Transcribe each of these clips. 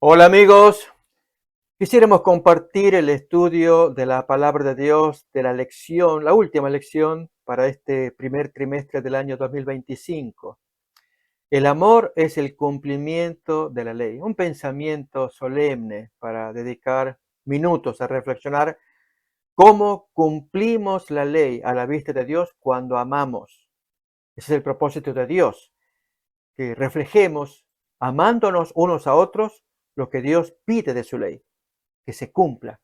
Hola amigos, quisiéramos compartir el estudio de la palabra de Dios, de la lección, la última lección para este primer trimestre del año 2025. El amor es el cumplimiento de la ley, un pensamiento solemne para dedicar minutos a reflexionar cómo cumplimos la ley a la vista de Dios cuando amamos. Ese es el propósito de Dios, que reflejemos, amándonos unos a otros, lo que Dios pide de su ley. Que se cumpla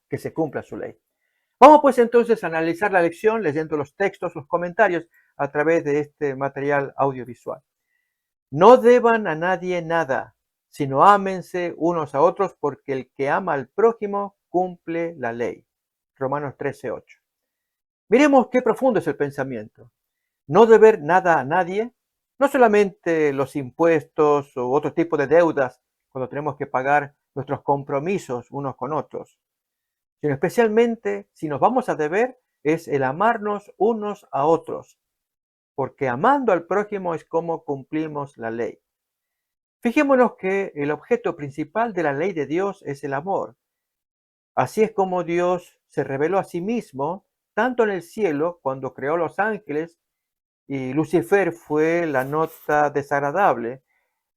su ley. Vamos pues entonces a analizar la lección leyendo los textos, los comentarios a través de este material audiovisual. No deban a nadie nada, sino ámense unos a otros porque el que ama al prójimo cumple la ley. Romanos 13:8. Miremos qué profundo es el pensamiento. No deber nada a nadie, no solamente los impuestos o otro tipo de deudas cuando tenemos que pagar nuestros compromisos unos con otros, sino especialmente si nos vamos a deber es el amarnos unos a otros, porque amando al prójimo es como cumplimos la ley. Fijémonos que el objeto principal de la ley de Dios es el amor. Así es como Dios se reveló a sí mismo, tanto en el cielo, cuando creó los ángeles, y Lucifer fue la nota desagradable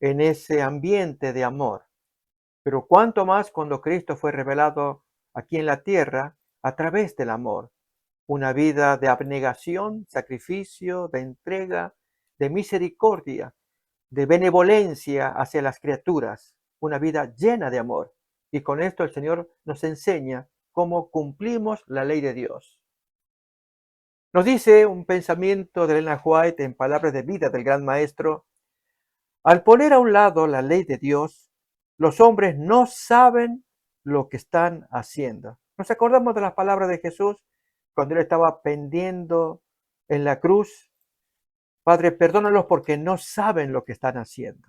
en ese ambiente de amor. Pero cuánto más cuando Cristo fue revelado aquí en la tierra a través del amor. Una vida de abnegación, sacrificio, de entrega, de misericordia, de benevolencia hacia las criaturas, una vida llena de amor. Y con esto el Señor nos enseña cómo cumplimos la ley de Dios. Nos dice un pensamiento de Elena White en Palabras de Vida del Gran Maestro: al poner a un lado la ley de Dios, los hombres no saben lo que están haciendo. Nos acordamos de las palabras de Jesús cuando él estaba pendiendo en la cruz: Padre, perdónalos porque no saben lo que están haciendo.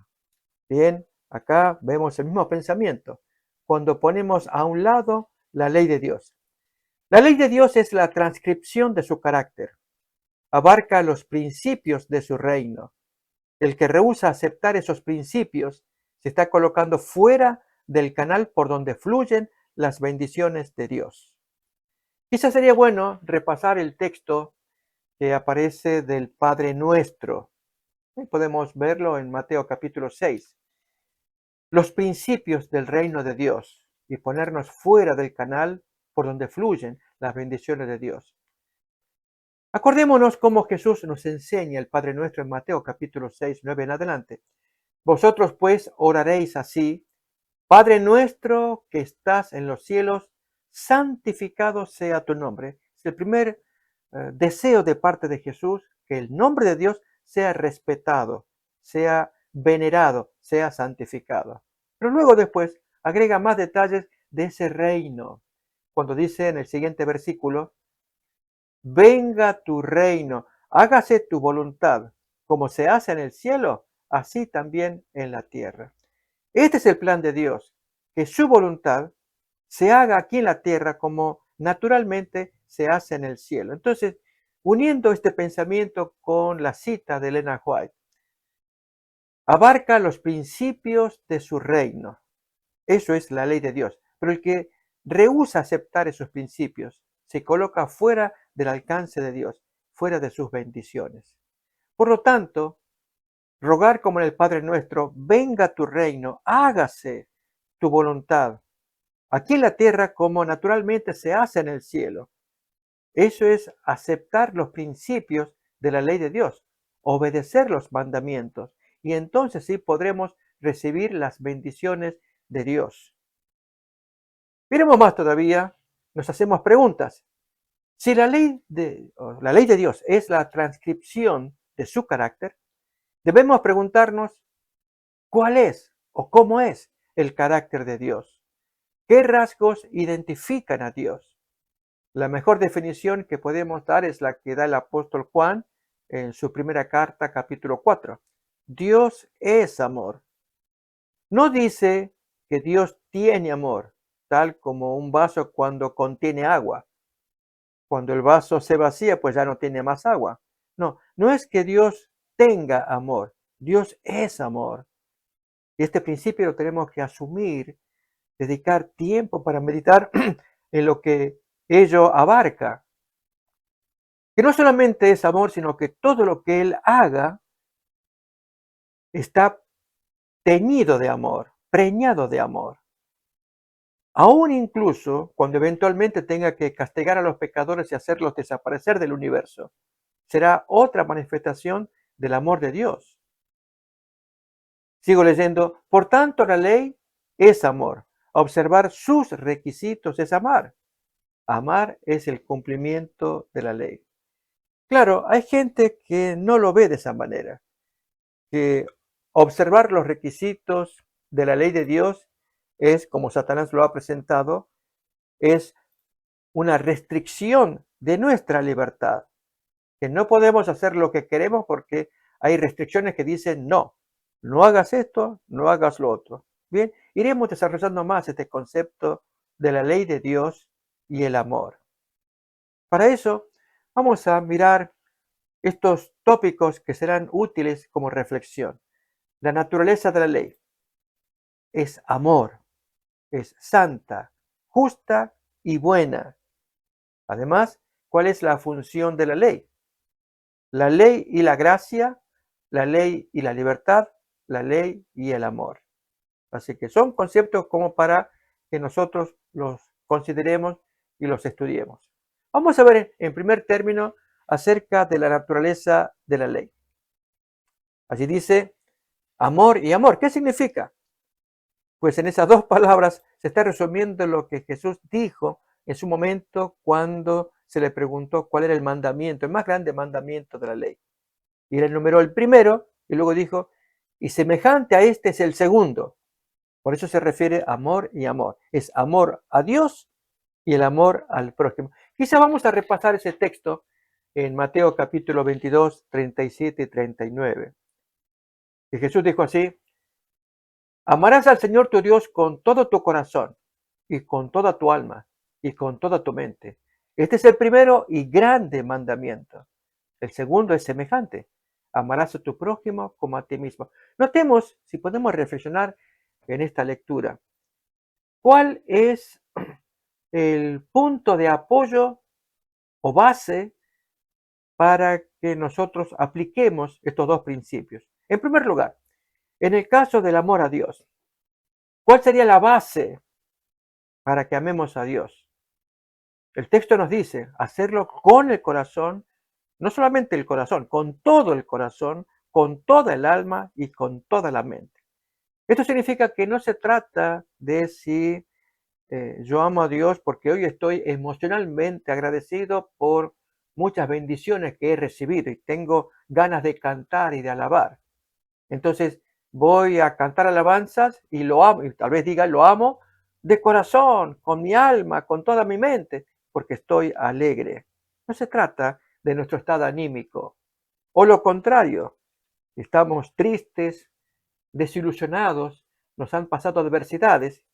Bien, acá vemos el mismo pensamiento cuando ponemos a un lado la ley de Dios. La ley de Dios es la transcripción de su carácter, abarca los principios de su reino. El que rehúsa aceptar esos principios se está colocando fuera del canal por donde fluyen las bendiciones de Dios. Quizás sería bueno repasar el texto que aparece del Padre Nuestro. Podemos verlo en Mateo capítulo 6. Los principios del reino de Dios y ponernos fuera del canal por donde fluyen las bendiciones de Dios. Acordémonos cómo Jesús nos enseña el Padre Nuestro en Mateo capítulo 6, 9 en adelante. Vosotros pues oraréis así: Padre nuestro que estás en los cielos, santificado sea tu nombre. Es el primer deseo de parte de Jesús, que el nombre de Dios sea respetado, sea venerado, sea santificado. Pero luego después agrega más detalles de ese reino, cuando dice en el siguiente versículo: venga tu reino, hágase tu voluntad, como se hace en el cielo, así también en la tierra. Este es el plan de Dios, que su voluntad se haga aquí en la tierra como naturalmente se hace en el cielo. Entonces, uniendo este pensamiento con la cita de Elena White, abarca los principios de su reino. Eso es la ley de Dios. Pero el que rehúsa aceptar esos principios se coloca fuera del alcance de Dios, fuera de sus bendiciones. Por lo tanto, rogar como en el Padre Nuestro: venga tu reino, hágase tu voluntad, aquí en la tierra como naturalmente se hace en el cielo. Eso es aceptar los principios de la ley de Dios, obedecer los mandamientos, y entonces sí podremos recibir las bendiciones de Dios. Miremos más todavía, nos hacemos preguntas. Si la ley de Dios es la transcripción de su carácter, debemos preguntarnos cuál es o cómo es el carácter de Dios. ¿Qué rasgos identifican a Dios? La mejor definición que podemos dar es la que da el apóstol Juan en su primera carta, capítulo 4. Dios es amor. No dice que Dios tiene amor, tal como un vaso cuando contiene agua. Cuando el vaso se vacía, pues ya no tiene más agua. No, no es que Dios tenga amor. Dios es amor. Y este principio lo tenemos que asumir dedicar tiempo para meditar en lo que ello abarca. Que no solamente es amor, sino que todo lo que Él haga está teñido de amor, preñado de amor. Aún incluso cuando eventualmente tenga que castigar a los pecadores y hacerlos desaparecer del universo, será otra manifestación del amor de Dios. Sigo leyendo, por tanto la ley es amor. Observar sus requisitos es amar. Amar es el cumplimiento de la ley. Claro, hay gente que no lo ve de esa manera, que observar los requisitos de la ley de Dios es, como Satanás lo ha presentado, es una restricción de nuestra libertad, que no podemos hacer lo que queremos porque hay restricciones que dicen no, no hagas esto, no hagas lo otro. Bien, iremos desarrollando más este concepto de la ley de Dios y el amor. Para eso, vamos a mirar estos tópicos que serán útiles como reflexión. La naturaleza de la ley es amor, es santa, justa y buena. Además, ¿cuál es la función de la ley? La ley y la gracia, la ley y la libertad, la ley y el amor. Así que son conceptos como para que nosotros los consideremos y los estudiemos. Vamos a ver en primer término acerca de la naturaleza de la ley. Allí dice amor y amor. ¿Qué significa? Pues en esas dos palabras se está resumiendo lo que Jesús dijo en su momento cuando se le preguntó cuál era el mandamiento, el más grande mandamiento de la ley. Y él enumeró el primero y luego dijo, y semejante a este es el segundo. Por eso se refiere amor y amor. Es amor a Dios y el amor al prójimo. Quizá vamos a repasar ese texto en Mateo capítulo 22, 37 y 39. Y Jesús dijo así, amarás al Señor tu Dios con todo tu corazón y con toda tu alma y con toda tu mente. Este es el primero y grande mandamiento. El segundo es semejante. Amarás a tu prójimo como a ti mismo. Notemos, si podemos reflexionar en esta lectura, ¿cuál es el punto de apoyo o base para que nosotros apliquemos estos dos principios? En primer lugar, en el caso del amor a Dios, ¿cuál sería la base para que amemos a Dios? El texto nos dice hacerlo con el corazón, no solamente el corazón, con todo el corazón, con toda el alma y con toda la mente. Esto significa que no se trata de si yo amo a Dios porque hoy estoy emocionalmente agradecido por muchas bendiciones que he recibido y tengo ganas de cantar y de alabar. Entonces voy a cantar alabanzas y lo amo, y tal vez diga lo amo de corazón, con mi alma, con toda mi mente, porque estoy alegre. No se trata de nuestro estado anímico. O lo contrario, estamos tristes, desilusionados, nos han pasado adversidades.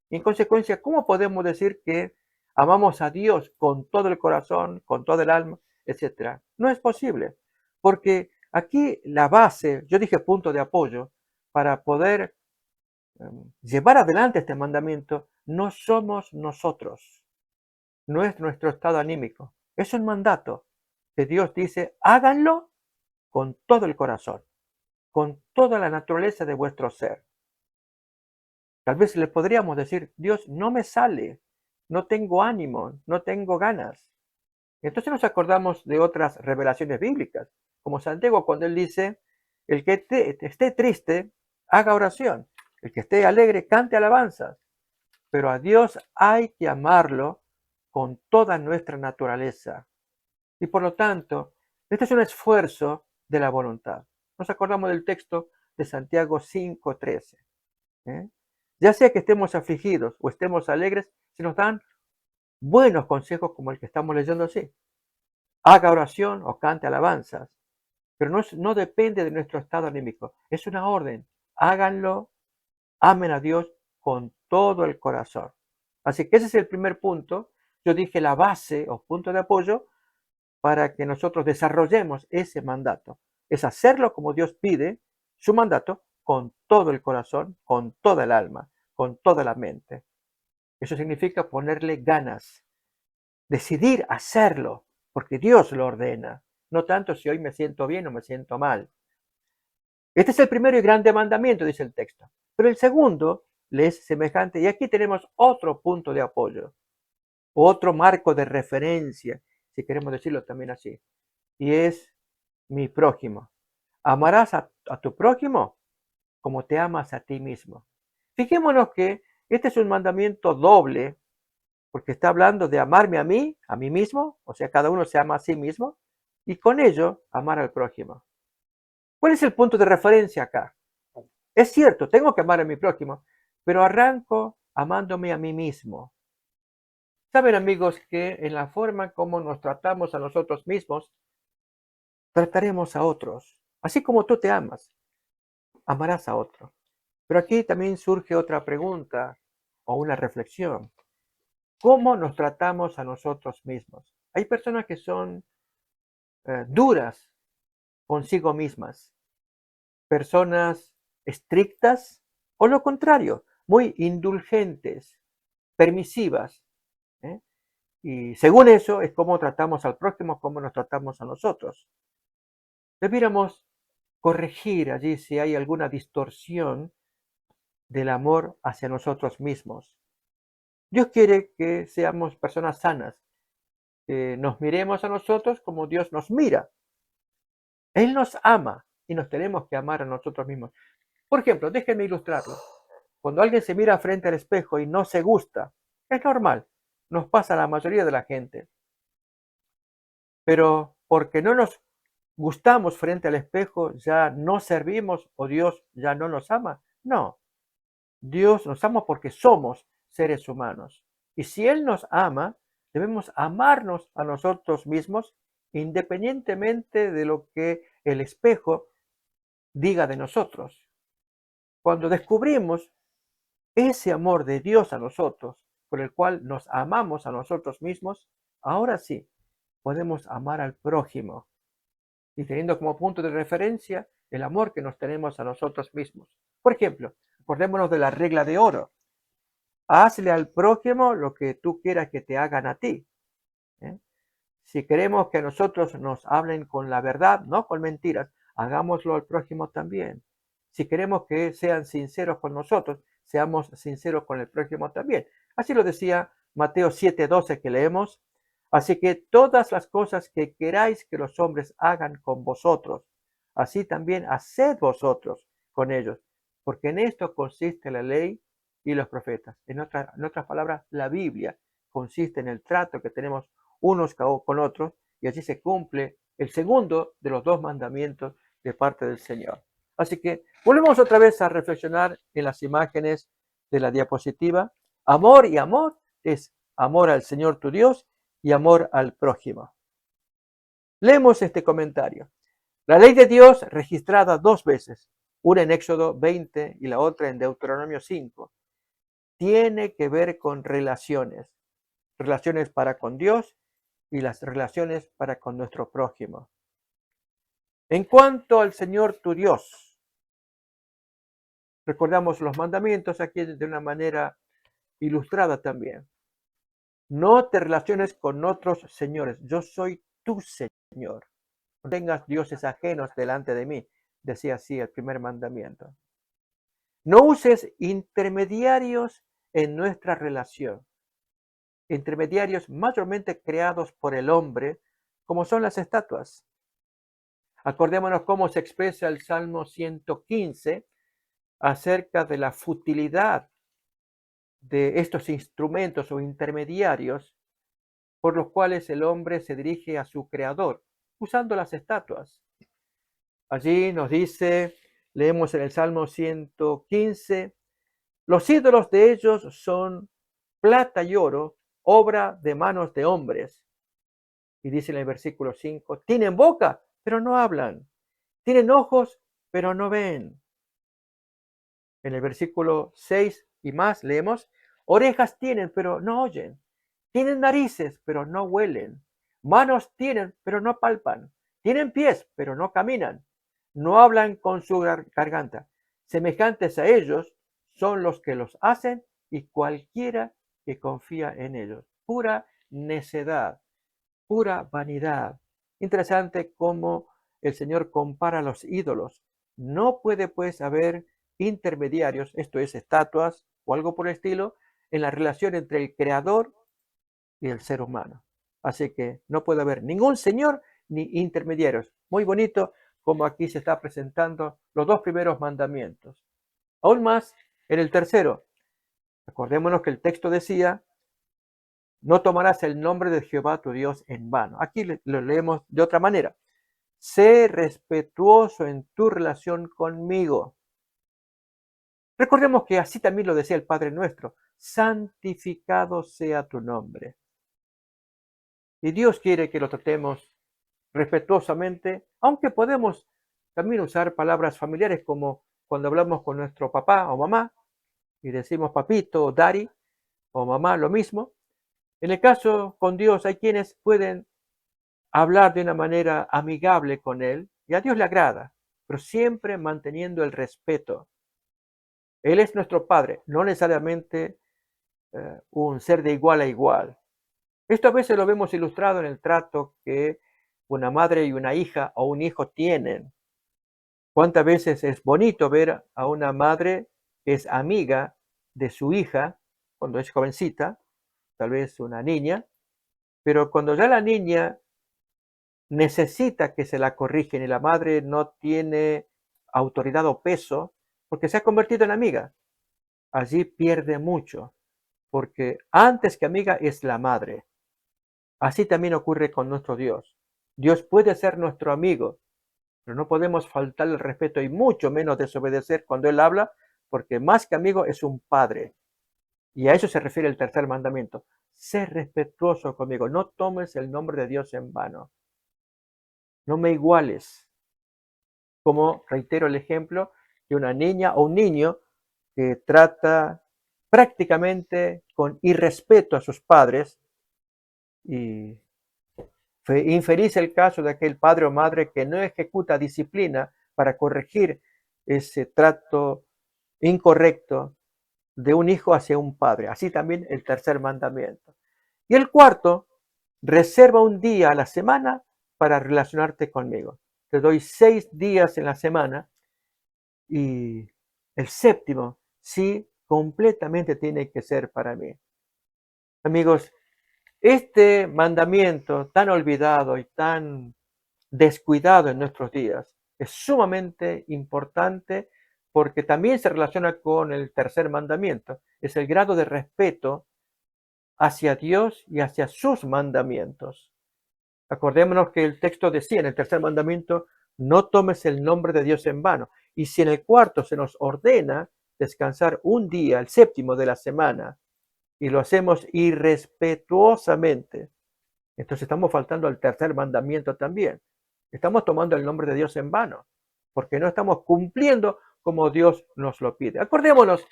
Y en consecuencia, ¿cómo podemos decir que amamos a Dios con todo el corazón, con todo el alma, etcétera? No es posible, porque aquí la base, yo dije punto de apoyo, para poder llevar adelante este mandamiento, no somos nosotros, no es nuestro estado anímico, es un mandato que Dios dice, háganlo con todo el corazón, con toda la naturaleza de vuestro ser. Tal vez le podríamos decir, Dios, no me sale, no tengo ánimo, no tengo ganas. Entonces nos acordamos de otras revelaciones bíblicas, como Santiago cuando él dice, el que esté triste, haga oración, el que esté alegre, cante alabanzas, pero a Dios hay que amarlo con toda nuestra naturaleza. Y por lo tanto, este es un esfuerzo de la voluntad. Nos acordamos del texto de Santiago 5:13. ¿eh? Ya sea que estemos afligidos o estemos alegres, se nos dan buenos consejos como el que estamos leyendo así. Haga oración o cante alabanzas, pero no depende de nuestro estado anímico. Es una orden. Háganlo, amen a Dios con todo el corazón. Así que ese es el primer punto. Yo dije la base o punto de apoyo para que nosotros desarrollemos ese mandato. Es hacerlo como Dios pide, su mandato, con todo el corazón, con toda el alma, con toda la mente. Eso significa ponerle ganas, decidir hacerlo, porque Dios lo ordena, no tanto si hoy me siento bien o me siento mal. Este es el primero y grande mandamiento, dice el texto. Pero el segundo le es semejante, y aquí tenemos otro punto de apoyo, otro marco de referencia, si queremos decirlo también así, y es mi prójimo. Amarás a tu prójimo como te amas a ti mismo. Fijémonos que este es un mandamiento doble, porque está hablando de amarme a mí mismo, o sea, cada uno se ama a sí mismo, y con ello amar al prójimo. ¿Cuál es el punto de referencia acá? Es cierto, tengo que amar a mi prójimo, pero arranco amándome a mí mismo. Saben, amigos, que en la forma como nos tratamos a nosotros mismos, trataremos a otros. Así como tú te amas, amarás a otro. Pero aquí también surge otra pregunta o una reflexión. ¿Cómo nos tratamos a nosotros mismos? Hay personas que son duras consigo mismas, personas estrictas o lo contrario, muy indulgentes, permisivas. ¿Eh? Y según eso es cómo tratamos al prójimo, cómo nos tratamos a nosotros. Debiéramos corregir allí si hay alguna distorsión del amor hacia nosotros mismos. Dios quiere que seamos personas sanas, que nos miremos a nosotros como Dios nos mira. Él nos ama y nos tenemos que amar a nosotros mismos. Por ejemplo, déjenme ilustrarlo. Cuando alguien se mira frente al espejo y no se gusta, es normal, nos pasa a la mayoría de la gente. Pero porque no nos gustamos frente al espejo, ya no servimos o Dios ya no nos ama. No, Dios nos ama porque somos seres humanos. Y si Él nos ama, debemos amarnos a nosotros mismos independientemente de lo que el espejo diga de nosotros. Cuando descubrimos ese amor de Dios a nosotros, por el cual nos amamos a nosotros mismos, ahora sí podemos amar al prójimo y teniendo como punto de referencia el amor que nos tenemos a nosotros mismos. Por ejemplo, acordémonos de la regla de oro. Hazle al prójimo lo que tú quieras que te hagan a ti. ¿Eh? Si queremos que a nosotros nos hablen con la verdad, no con mentiras, hagámoslo al prójimo también. Si queremos que sean sinceros con nosotros, seamos sinceros con el prójimo también. Así lo decía Mateo 7:12 que leemos. Así que todas las cosas que queráis que los hombres hagan con vosotros, así también haced vosotros con ellos, porque en esto consiste la ley y los profetas. En otras palabras, la Biblia consiste en el trato que tenemos unos con otros, y así se cumple el segundo de los dos mandamientos de parte del Señor. Así que volvemos otra vez a reflexionar en las imágenes de la diapositiva. Amor y amor es amor al Señor tu Dios y amor al prójimo. Leemos este comentario. La ley de Dios registrada dos veces, una en Éxodo 20 y la otra en Deuteronomio 5, tiene que ver con relaciones para con Dios y las relaciones para con nuestro prójimo. En cuanto al Señor tu Dios, recordamos los mandamientos aquí de una manera ilustrada también. No te relaciones con otros señores, yo soy tu Señor. No tengas dioses ajenos delante de mí, decía así el primer mandamiento. No uses intermediarios en nuestra relación, intermediarios mayormente creados por el hombre, como son las estatuas. Acordémonos cómo se expresa el Salmo 115 acerca de la futilidad de estos instrumentos o intermediarios por los cuales el hombre se dirige a su creador, usando las estatuas. Allí nos dice, leemos en el Salmo 115, los ídolos de ellos son plata y oro, obra de manos de hombres. Y dice en el versículo 5, tienen boca, pero no hablan. Tienen ojos, pero no ven. En el versículo 6 y más leemos, orejas tienen, pero no oyen. Tienen narices, pero no huelen. Manos tienen, pero no palpan. Tienen pies, pero no caminan. No hablan con su garganta. Semejantes a ellos son los que los hacen y cualquiera que confía en ellos. Pura necedad, pura vanidad. Interesante cómo el Señor compara los ídolos. No puede pues haber intermediarios, esto es, estatuas o algo por el estilo, en la relación entre el Creador y el ser humano. Así que no puede haber ningún Señor ni intermediarios. Muy bonito como aquí se está presentando los dos primeros mandamientos. Aún más, en el tercero, acordémonos que el texto decía, no tomarás el nombre de Jehová tu Dios en vano. Aquí lo leemos de otra manera. Sé respetuoso en tu relación conmigo. Recordemos que así también lo decía el Padre nuestro. Santificado sea tu nombre. Y Dios quiere que lo tratemos respetuosamente, aunque podemos también usar palabras familiares como cuando hablamos con nuestro papá o mamá y decimos papito o daddy o mamá, lo mismo. En el caso con Dios hay quienes pueden hablar de una manera amigable con Él y a Dios le agrada, pero siempre manteniendo el respeto. Él es nuestro Padre, no necesariamente un ser de igual a igual. Esto a veces lo vemos ilustrado en el trato que una madre y una hija o un hijo tienen. ¿Cuántas veces es bonito ver a una madre que es amiga de su hija cuando es jovencita, tal vez una niña, pero cuando ya la niña necesita que se la corrigen y la madre no tiene autoridad o peso porque se ha convertido en amiga, allí pierde mucho, porque antes que amiga es la madre. Así también ocurre con nuestro Dios. Dios puede ser nuestro amigo, pero no podemos faltar el respeto y mucho menos desobedecer cuando Él habla, porque más que amigo es un padre. Y a eso se refiere el tercer mandamiento. Sé respetuoso conmigo, no tomes el nombre de Dios en vano. No me iguales. Como reitero el ejemplo de una niña o un niño que trata prácticamente con irrespeto a sus padres y infeliz el caso de aquel padre o madre que no ejecuta disciplina para corregir ese trato incorrecto de un hijo hacia un padre. Así también el tercer mandamiento. Y el cuarto, reserva un día a la semana para relacionarte conmigo. Te doy 6 días en la semana y el séptimo sí completamente tiene que ser para mí. Amigos, este mandamiento tan olvidado y tan descuidado en nuestros días es sumamente importante porque también se relaciona con el tercer mandamiento. Es el grado de respeto hacia Dios y hacia sus mandamientos. Acordémonos que el texto decía en el tercer mandamiento, no tomes el nombre de Dios en vano. Y si en el cuarto se nos ordena descansar un día, el séptimo de la semana, y lo hacemos irrespetuosamente, entonces estamos faltando al tercer mandamiento también. Estamos tomando el nombre de Dios en vano, porque no estamos cumpliendo como Dios nos lo pide. Acordémonos,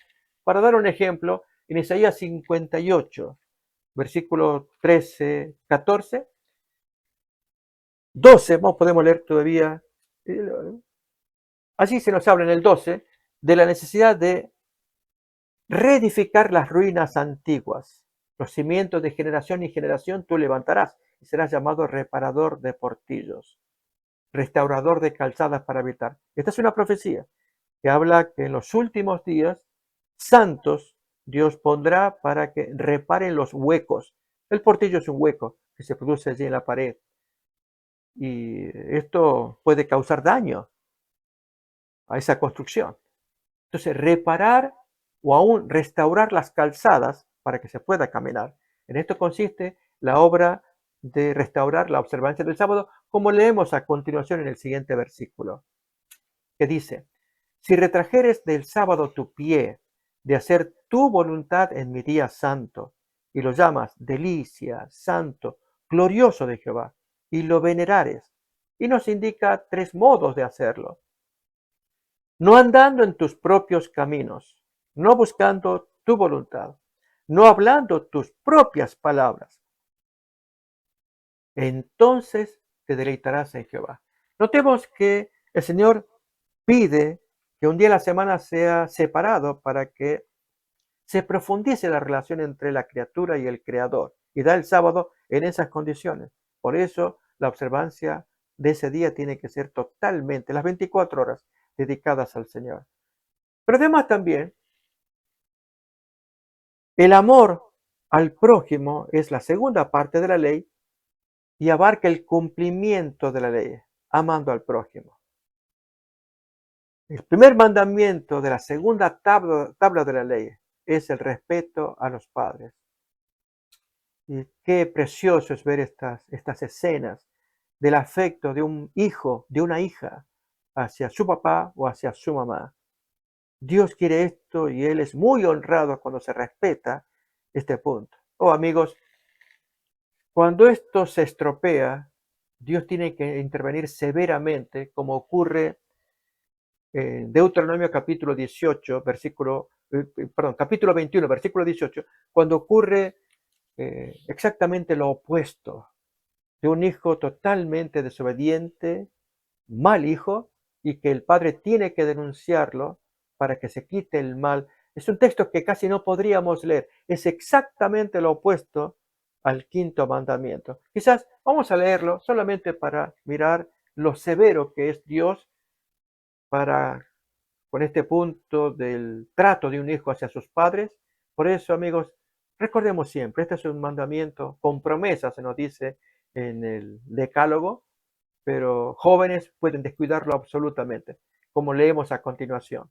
para dar un ejemplo, en Isaías 58, versículo 13, 14, 12, podemos leer todavía, allí se nos habla en el 12 de la necesidad de reedificar las ruinas antiguas. Los cimientos de generación y generación tú levantarás y serás llamado reparador de portillos, restaurador de calzadas para habitar. Esta es una profecía que habla que en los últimos días santos Dios pondrá para que reparen los huecos. El portillo es un hueco que se produce allí en la pared y esto puede causar daño a esa construcción. Entonces, reparar o aún restaurar las calzadas para que se pueda caminar. En esto consiste la obra de restaurar la observancia del sábado, como leemos a continuación en el siguiente versículo, que dice, si retrajeres del sábado tu pie de hacer tu voluntad en mi día santo, y lo llamas delicia, santo, glorioso de Jehová, y lo venerares, y nos indica 3 modos de hacerlo. No andando en tus propios caminos, no buscando tu voluntad, no hablando tus propias palabras. Entonces te deleitarás en Jehová. Notemos que el Señor pide que un día a la semana sea separado para que se profundice la relación entre la criatura y el Creador y da el sábado en esas condiciones. Por eso la observancia de ese día tiene que ser totalmente, las 24 horas, dedicadas al Señor. Pero además también, el amor al prójimo es la segunda parte de la ley y abarca el cumplimiento de la ley, amando al prójimo. El primer mandamiento de la segunda tabla de la ley es el respeto a los padres. Y qué precioso es ver estas escenas del afecto de un hijo, de una hija, hacia su papá o hacia su mamá. Dios quiere esto y Él es muy honrado cuando se respeta este punto. Oh, amigos, cuando esto se estropea, Dios tiene que intervenir severamente, como ocurre en Deuteronomio capítulo 18, capítulo 21, versículo 18, cuando ocurre exactamente lo opuesto de un hijo totalmente desobediente, mal hijo, y que el padre tiene que denunciarlo para que se quite el mal. Es un texto que casi no podríamos leer. Es exactamente lo opuesto al quinto mandamiento. Quizás vamos a leerlo solamente para mirar lo severo que es Dios para con este punto del trato de un hijo hacia sus padres. Por eso, amigos, recordemos siempre, este es un mandamiento con promesa, se nos dice en el Decálogo, pero jóvenes pueden descuidarlo absolutamente, como leemos a continuación.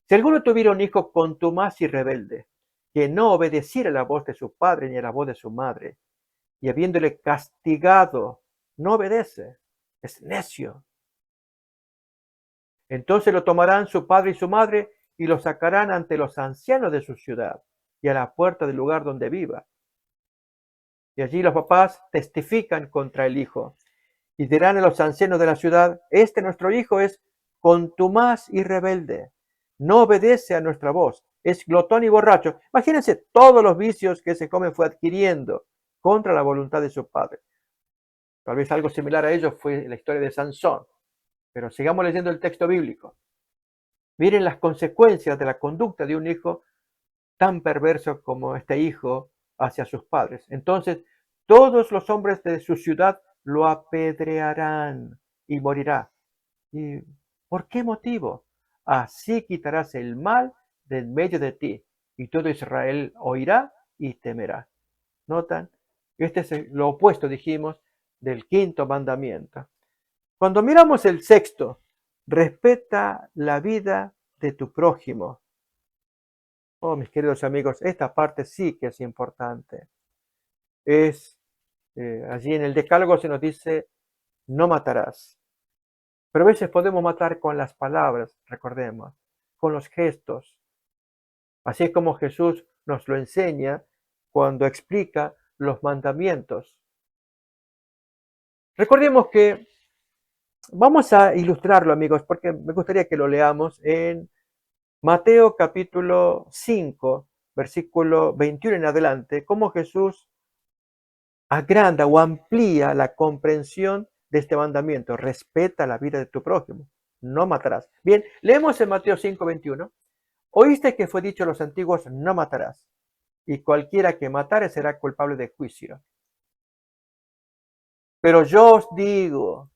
Si alguno tuviera un hijo contumaz y rebelde, que no obedeciera la voz de su padre ni a la voz de su madre, y habiéndole castigado, no obedece, es necio. Entonces lo tomarán su padre y su madre y lo sacarán ante los ancianos de su ciudad y a la puerta del lugar donde viva. Y allí los papás testifican contra el hijo y dirán a los ancianos de la ciudad, este nuestro hijo es contumaz y rebelde, no obedece a nuestra voz, es glotón y borracho. Imagínense todos los vicios que ese joven fue adquiriendo contra la voluntad de su padre. Tal vez algo similar a ello fue la historia de Sansón, pero sigamos leyendo el texto bíblico. Miren las consecuencias de la conducta de un hijo tan perverso como este hijo hacia sus padres. Entonces, todos los hombres de su ciudad lo apedrearán y morirá. ¿Y por qué motivo? Así quitarás el mal de en medio de ti, y todo Israel oirá y temerá. ¿Notan? Este es lo opuesto, dijimos, del quinto mandamiento. Cuando miramos el sexto, respeta la vida de tu prójimo. Oh, mis queridos amigos, esta parte sí que es importante. Allí en el Decálogo se nos dice, no matarás. Pero a veces podemos matar con las palabras, recordemos, con los gestos. Así es como Jesús nos lo enseña cuando explica los mandamientos. Recordemos que vamos a ilustrarlo, amigos, porque me gustaría que lo leamos en Mateo capítulo 5, versículo 21 en adelante, cómo Jesús agranda o amplía la comprensión de este mandamiento. Respeta la vida de tu prójimo. No matarás. Bien, leemos en Mateo 5:21. Oíste que fue dicho a los antiguos, no matarás. Y cualquiera que matare será culpable de juicio. Pero yo os digo,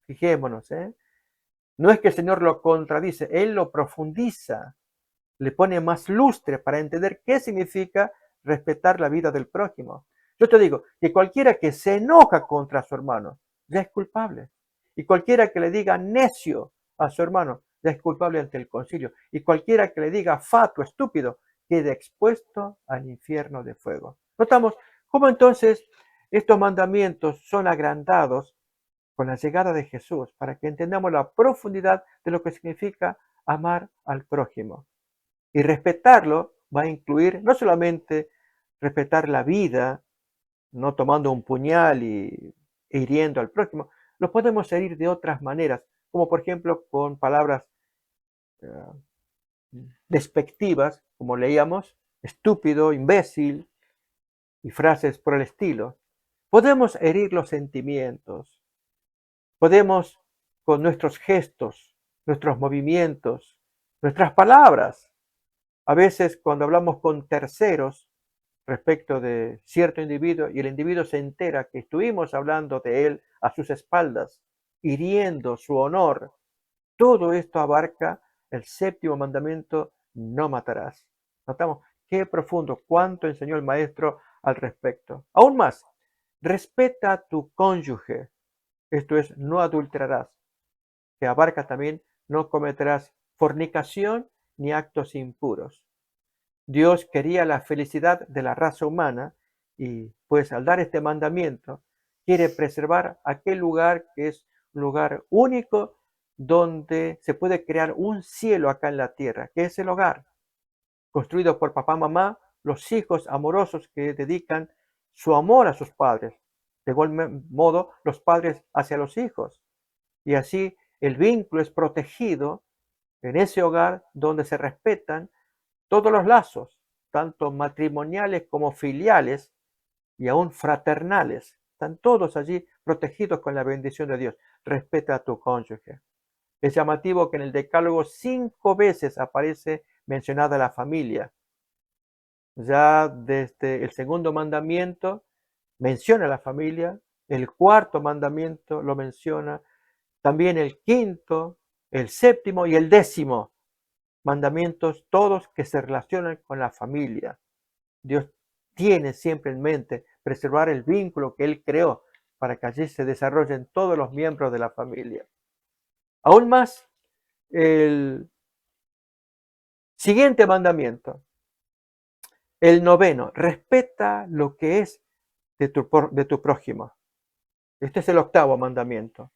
fijémonos, no es que el Señor lo contradice, Él lo profundiza, le pone más lustre para entender qué significa respetar la vida del prójimo. Yo te digo que cualquiera que se enoja contra su hermano ya es culpable. Y cualquiera que le diga necio a su hermano ya es culpable ante el concilio. Y cualquiera que le diga fatuo, estúpido, queda expuesto al infierno de fuego. Notamos cómo entonces estos mandamientos son agrandados con la llegada de Jesús para que entendamos la profundidad de lo que significa amar al prójimo. Y respetarlo va a incluir no solamente respetar la vida, no tomando un puñal e hiriendo al prójimo, lo podemos herir de otras maneras, como por ejemplo con palabras eh, despectivas, como leíamos, estúpido, imbécil y frases por el estilo. Podemos herir los sentimientos, podemos con nuestros gestos, nuestros movimientos, nuestras palabras, A veces cuando hablamos con terceros respecto de cierto individuo y el individuo se entera que estuvimos hablando de él a sus espaldas, hiriendo su honor, todo esto abarca el séptimo mandamiento: no matarás. Notamos qué profundo, cuánto enseñó el maestro al respecto. Aún más, respeta a tu cónyuge, esto es, no adulterarás, que abarca también no cometerás fornicación ni actos impuros. Dios quería la felicidad de la raza humana y pues al dar este mandamiento quiere preservar aquel lugar que es un lugar único donde se puede crear un cielo acá en la tierra, que es el hogar, construido por papá, mamá, los hijos amorosos que dedican su amor a sus padres. De igual modo, los padres hacia los hijos. Y así el vínculo es protegido en ese hogar donde se respetan todos los lazos, tanto matrimoniales como filiales y aún fraternales. Están todos allí protegidos con la bendición de Dios. Respeta a tu cónyuge. Es llamativo que en el Decálogo 5 veces aparece mencionada la familia. Ya desde el segundo mandamiento menciona la familia, el cuarto mandamiento lo menciona, también el quinto, el séptimo y el décimo mandamientos, todos que se relacionan con la familia. Dios tiene siempre en mente preservar el vínculo que Él creó para que allí se desarrollen todos los miembros de la familia. Aún más, el siguiente mandamiento, el noveno: respeta lo que es de tu prójimo. Este es el octavo mandamiento.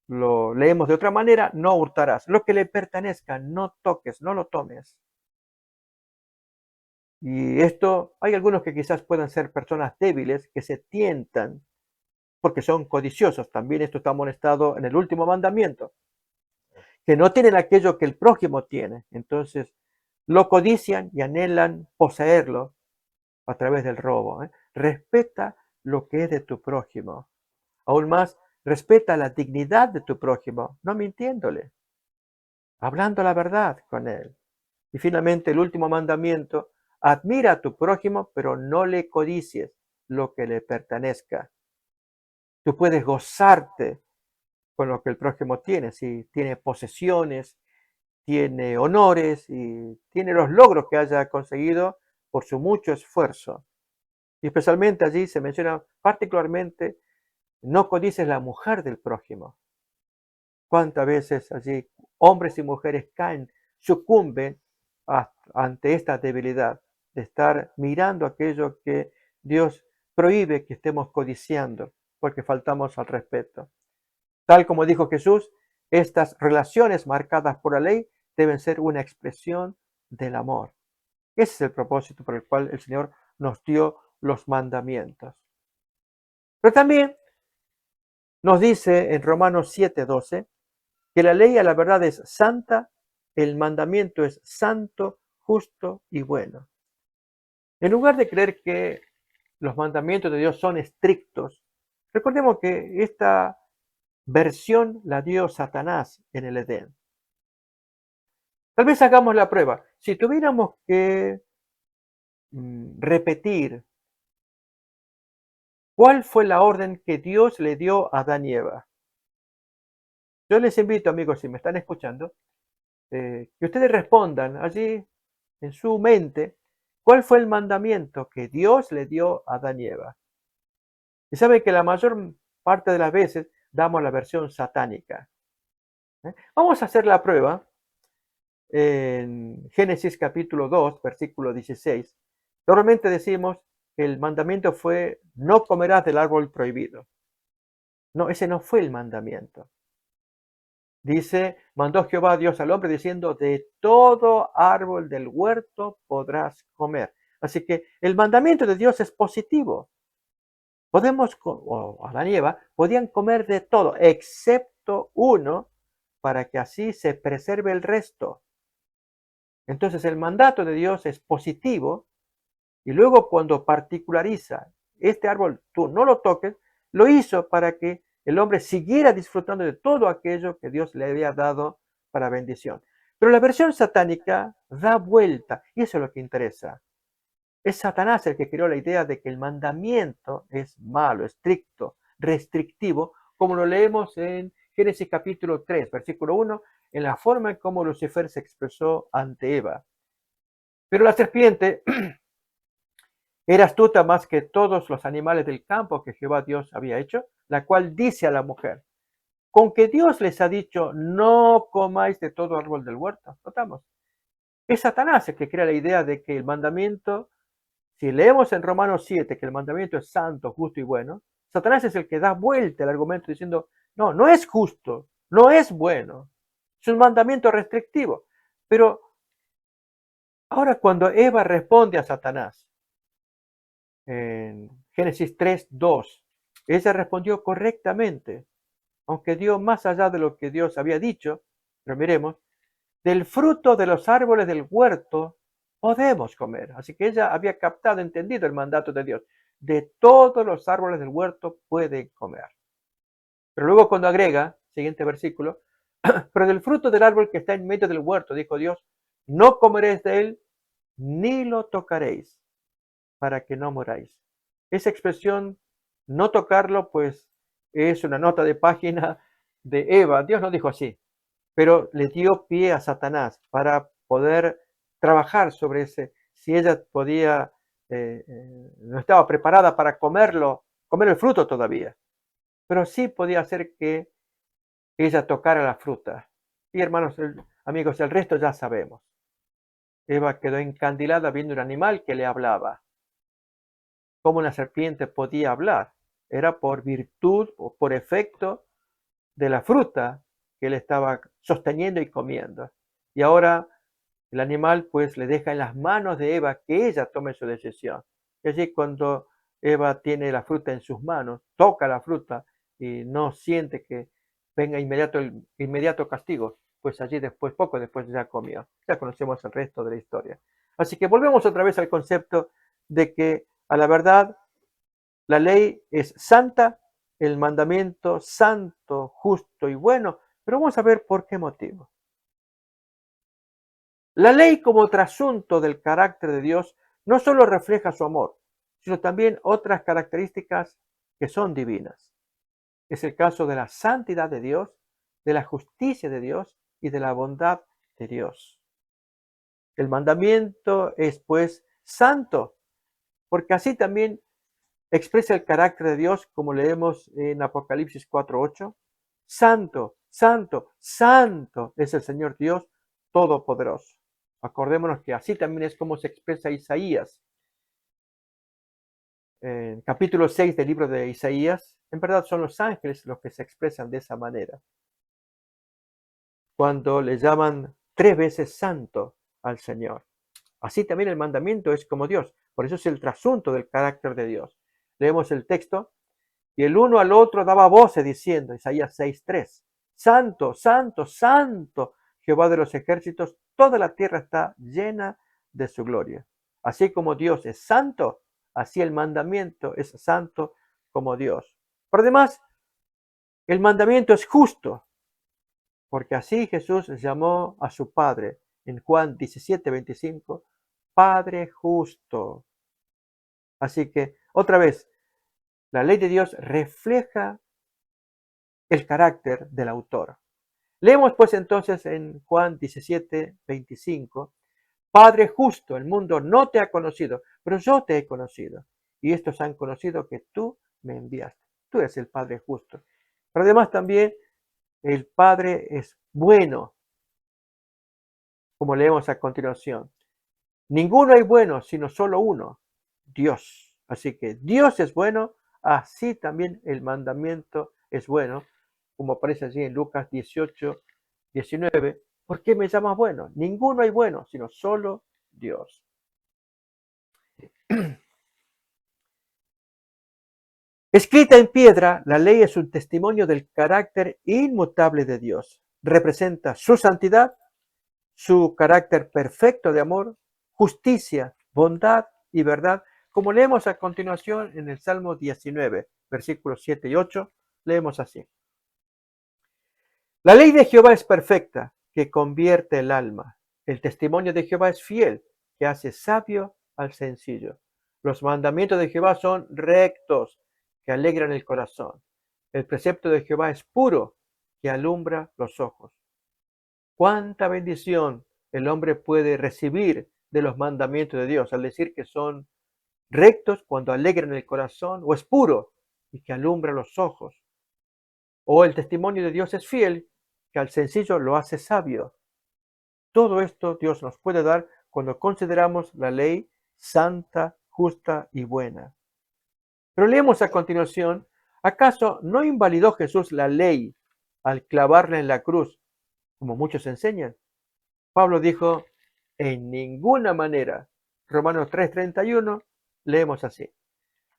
Lo leemos de otra manera: no hurtarás. Lo que le pertenezca, no toques, no lo tomes. Y esto, hay algunos que quizás puedan ser personas débiles que se tientan porque son codiciosos. También esto está amonestado en el último mandamiento, que no tienen aquello que el prójimo tiene. Entonces, lo codician y anhelan poseerlo a través del robo. Respeta lo que es de tu prójimo. Aún más, respeta la dignidad de tu prójimo, no mintiéndole, hablando la verdad con él. Y finalmente, el último mandamiento: admira a tu prójimo, pero no le codicies lo que le pertenezca. Tú puedes gozarte con lo que el prójimo tiene, si tiene posesiones, tiene honores y tiene los logros que haya conseguido por su mucho esfuerzo. Y especialmente allí se menciona particularmente: no codices la mujer del prójimo. ¿Cuántas veces allí hombres y mujeres caen, sucumben ante esta debilidad de estar mirando aquello que Dios prohíbe que estemos codiciando porque faltamos al respeto? Tal como dijo Jesús, estas relaciones marcadas por la ley deben ser una expresión del amor. Ese es el propósito por el cual el Señor nos dio los mandamientos. Pero también nos dice en Romanos 7:12 que la ley a la verdad es santa, el mandamiento es santo, justo y bueno. En lugar de creer que los mandamientos de Dios son estrictos, recordemos que esta versión la dio Satanás en el Edén. Tal vez hagamos la prueba. Si tuviéramos que repetir cuál fue la orden que Dios le dio a Adán y Eva. Yo les invito, amigos, si me están escuchando, que ustedes respondan allí en su mente cuál fue el mandamiento que Dios le dio a Adán y Eva. Y saben que la mayor parte de las veces damos la versión satánica. Vamos a hacer la prueba en Génesis capítulo 2, versículo 16. Normalmente decimos que el mandamiento fue: no comerás del árbol prohibido. No, ese no fue el mandamiento. Dice: mandó Jehová Dios al hombre diciendo: de todo árbol del huerto podrás comer. Así que el mandamiento de Dios es positivo. Adán y Eva podían comer de todo, excepto uno, para que así se preserve el resto. Entonces el mandato de Dios es positivo, y luego cuando particulariza: este árbol tú no lo toques, lo hizo para que el hombre siguiera disfrutando de todo aquello que Dios le había dado para bendición. Pero la versión satánica da vuelta, y eso es lo que interesa. Es Satanás el que creó la idea de que el mandamiento es malo, estricto, restrictivo, como lo leemos en Génesis capítulo 3, versículo 1, en la forma en cómo Lucifer se expresó ante Eva. Pero la serpiente era astuta más que todos los animales del campo que Jehová Dios había hecho, la cual dice a la mujer, con que Dios les ha dicho, no comáis de todo árbol del huerto. Notamos. Es Satanás el que crea la idea de que el mandamiento, si leemos en Romanos 7 que el mandamiento es santo, justo y bueno, Satanás es el que da vuelta al argumento diciendo, no, no es justo, no es bueno, es un mandamiento restrictivo. Pero ahora cuando Eva responde a Satanás, en Génesis 3:2, ella respondió correctamente, aunque dio más allá de lo que Dios había dicho, pero miremos, del fruto de los árboles del huerto podemos comer. Así que ella había captado, entendido el mandato de Dios. De todos los árboles del huerto pueden comer. Pero luego cuando agrega, siguiente versículo, pero del fruto del árbol que está en medio del huerto, dijo Dios, no comeréis de él, ni lo tocaréis, para que no moráis. Esa expresión, no tocarlo, pues es una nota de página de Eva. Dios no dijo así, pero le dio pie a Satanás para poder trabajar sobre ese, si ella podía, no estaba preparada para comerlo, comer el fruto todavía, pero sí podía hacer que ella tocara la fruta. Y hermanos, amigos, el resto ya sabemos. Eva quedó encandilada viendo un animal que le hablaba. ¿Cómo una serpiente podía hablar? Era por virtud o por efecto de la fruta que él estaba sosteniendo y comiendo. Y ahora el animal pues le deja en las manos de Eva que ella tome su decisión. Y allí cuando Eva tiene la fruta en sus manos, toca la fruta y no siente que venga el inmediato castigo, pues allí después, poco después ya comió. Ya conocemos el resto de la historia. Así que volvemos otra vez al concepto de que a la verdad la ley es santa, el mandamiento santo, justo y bueno, pero vamos a ver por qué motivo. La ley como trasunto del carácter de Dios no solo refleja su amor, sino también otras características que son divinas. Es el caso de la santidad de Dios, de la justicia de Dios y de la bondad de Dios. El mandamiento es pues santo, porque así también expresa el carácter de Dios, como leemos en Apocalipsis 4:8. Santo, santo, santo es el Señor Dios Todopoderoso. Acordémonos que así también es como se expresa Isaías. En capítulo 6 del libro de Isaías, en verdad son los ángeles los que se expresan de esa manera. Cuando le llaman 3 veces santo al Señor. Así también el mandamiento es como Dios. Por eso es el trasunto del carácter de Dios. Leemos el texto. Y el uno al otro daba voces diciendo, Isaías 6:3, Santo, santo, santo, Jehová de los ejércitos, toda la tierra está llena de su gloria. Así como Dios es santo, así el mandamiento es santo como Dios. Por además, el mandamiento es justo, porque así Jesús llamó a su Padre en Juan 17:25, Padre justo. Así que, otra vez, la ley de Dios refleja el carácter del autor. Leemos pues entonces en Juan 17:25, Padre justo, el mundo no te ha conocido, pero yo te he conocido. Y estos han conocido que tú me enviaste. Tú eres el Padre justo. Pero además también el Padre es bueno, como leemos a continuación. Ninguno hay bueno, sino solo uno, Dios. Así que Dios es bueno, así también el mandamiento es bueno, como aparece allí en Lucas 18:19. ¿Por qué me llamas bueno? Ninguno hay bueno, sino solo Dios. Escrita en piedra, la ley es un testimonio del carácter inmutable de Dios. Representa su santidad, su carácter perfecto de amor, justicia, bondad y verdad, como leemos a continuación en el Salmo 19, versículos 7 y 8, leemos así. La ley de Jehová es perfecta, que convierte el alma. El testimonio de Jehová es fiel, que hace sabio al sencillo. Los mandamientos de Jehová son rectos, que alegran el corazón. El precepto de Jehová es puro, que alumbra los ojos. Cuánta bendición el hombre puede recibir de los mandamientos de Dios al decir que son rectos cuando alegran el corazón, o es puro y que alumbra los ojos. O el testimonio de Dios es fiel, que al sencillo lo hace sabio. Todo esto Dios nos puede dar cuando consideramos la ley santa, justa y buena. Pero leemos a continuación, ¿acaso no invalidó Jesús la ley al clavarla en la cruz, como muchos enseñan? Pablo dijo, en ninguna manera. Romanos 3:31, leemos así.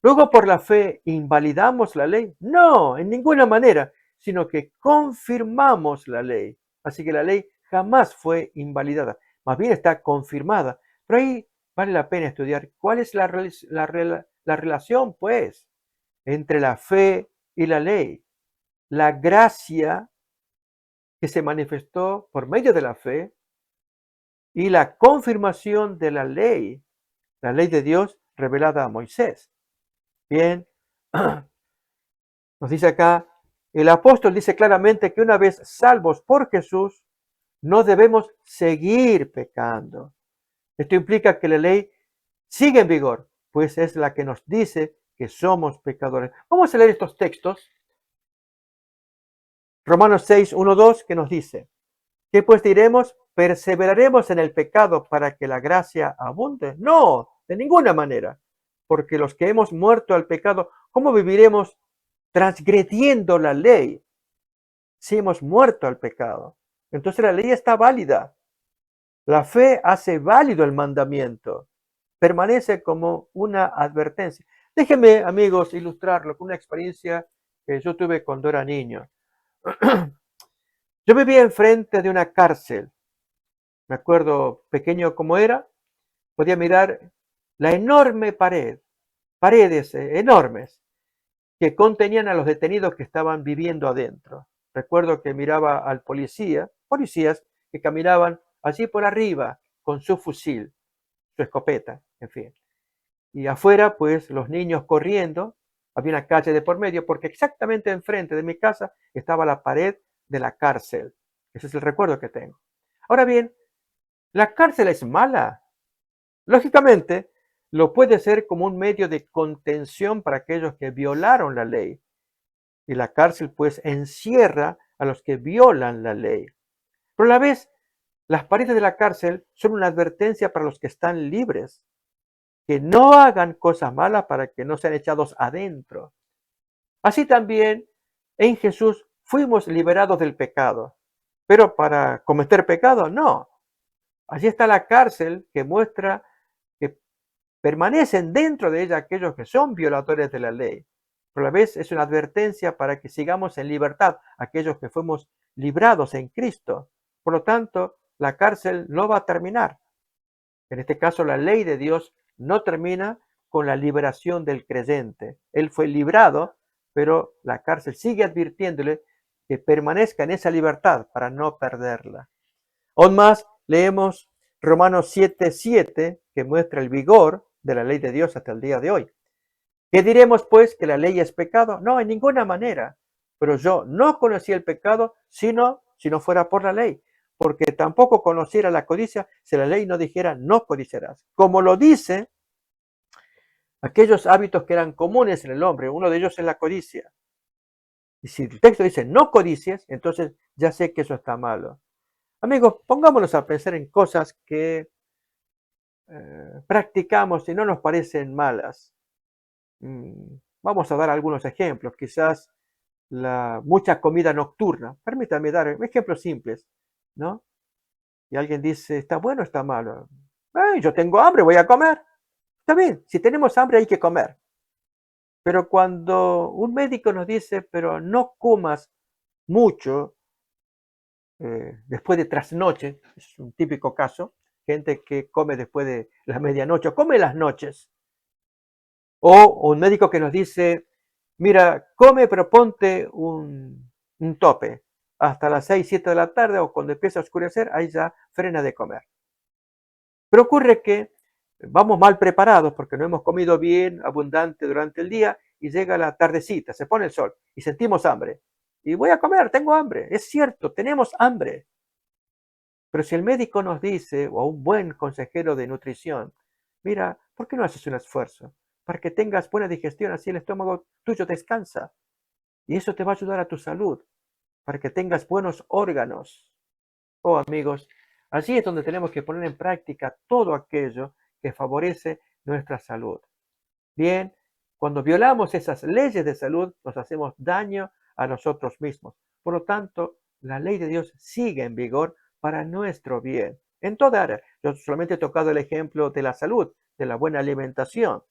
Luego por la fe invalidamos la ley. No, en ninguna manera, sino que confirmamos la ley. Así que la ley jamás fue invalidada, más bien está confirmada. Pero ahí vale la pena estudiar cuál es la relación, pues, entre la fe y la ley. La gracia que se manifestó por medio de la fe y la confirmación de la ley de Dios revelada a Moisés. Bien, nos dice acá, el apóstol dice claramente que una vez salvos por Jesús, no debemos seguir pecando. Esto implica que la ley sigue en vigor, pues es la que nos dice que somos pecadores. Vamos a leer estos textos. Romanos 6:1-2, que nos dice, ¿qué pues diremos? ¿Perseveraremos en el pecado para que la gracia abunde? No, de ninguna manera, porque los que hemos muerto al pecado, ¿cómo viviremos transgrediendo la ley si hemos muerto al pecado? Entonces la ley está válida. La fe hace válido el mandamiento. Permanece como una advertencia. Déjenme, amigos, ilustrarlo con una experiencia que yo tuve cuando era niño. Yo vivía enfrente de una cárcel. Me acuerdo pequeño como era, podía mirar la enorme paredes enormes que contenían a los detenidos que estaban viviendo adentro. Recuerdo que miraba al policías que caminaban allí por arriba con su fusil, su escopeta, en fin. Y afuera, pues, los niños corriendo, había una calle de por medio, porque exactamente enfrente de mi casa estaba la pared de la cárcel. Ese es el recuerdo que tengo. Ahora bien, ¿la cárcel es mala? Lógicamente, lo puede ser como un medio de contención para aquellos que violaron la ley. Y la cárcel pues encierra a los que violan la ley. Pero a la vez, las paredes de la cárcel son una advertencia para los que están libres, que no hagan cosas malas para que no sean echados adentro. Así también, en Jesús fuimos liberados del pecado. Pero para cometer pecado, no. Allí está la cárcel que muestra que permanecen dentro de ella aquellos que son violadores de la ley. Pero a la vez es una advertencia para que sigamos en libertad, aquellos que fuimos librados en Cristo. Por lo tanto, la cárcel no va a terminar. En este caso, la ley de Dios no termina con la liberación del creyente. Él fue librado, pero la cárcel sigue advirtiéndole que permanezca en esa libertad para no perderla. Aún más, leemos Romanos 7:7, que muestra el vigor de la ley de Dios hasta el día de hoy. ¿Qué diremos pues? ¿Que la ley es pecado? No, en ninguna manera. Pero yo no conocía el pecado si no fuera por la ley. Porque tampoco conociera la codicia si la ley no dijera no codiciarás. Como lo dice aquellos hábitos que eran comunes en el hombre, uno de ellos es la codicia. Y si el texto dice no codicies, entonces ya sé que eso está malo. Amigos, pongámonos a pensar en cosas que practicamos y no nos parecen malas. Vamos a dar algunos ejemplos, quizás la mucha comida nocturna. Permítanme dar ejemplos simples, ¿no? Y alguien dice, ¿está bueno o está malo? Yo tengo hambre, voy a comer. Está bien, si tenemos hambre hay que comer. Pero cuando un médico nos dice, pero no comas mucho después de trasnoche, es un típico caso, gente que come después de la medianoche, o come las noches. O un médico que nos dice, mira, come pero ponte un tope. hasta las 6, 7 de la tarde o cuando empieza a oscurecer, ahí ya frena de comer. Pero ocurre que vamos mal preparados porque no hemos comido bien, abundante durante el día y llega la tardecita, se pone el sol y sentimos hambre. Y voy a comer, tengo hambre. Es cierto, tenemos hambre. Pero si el médico nos dice, o un buen consejero de nutrición, mira, ¿por qué no haces un esfuerzo? Para que tengas buena digestión, así el estómago tuyo descansa. Y eso te va a ayudar a tu salud, para que tengas buenos órganos. Oh, amigos, allí es donde tenemos que poner en práctica todo aquello que favorece nuestra salud. Bien, cuando violamos esas leyes de salud, nos hacemos daño a nosotros mismos. Por lo tanto, la ley de Dios sigue en vigor para nuestro bien. En toda área. Yo solamente he tocado el ejemplo de la salud, de la buena alimentación,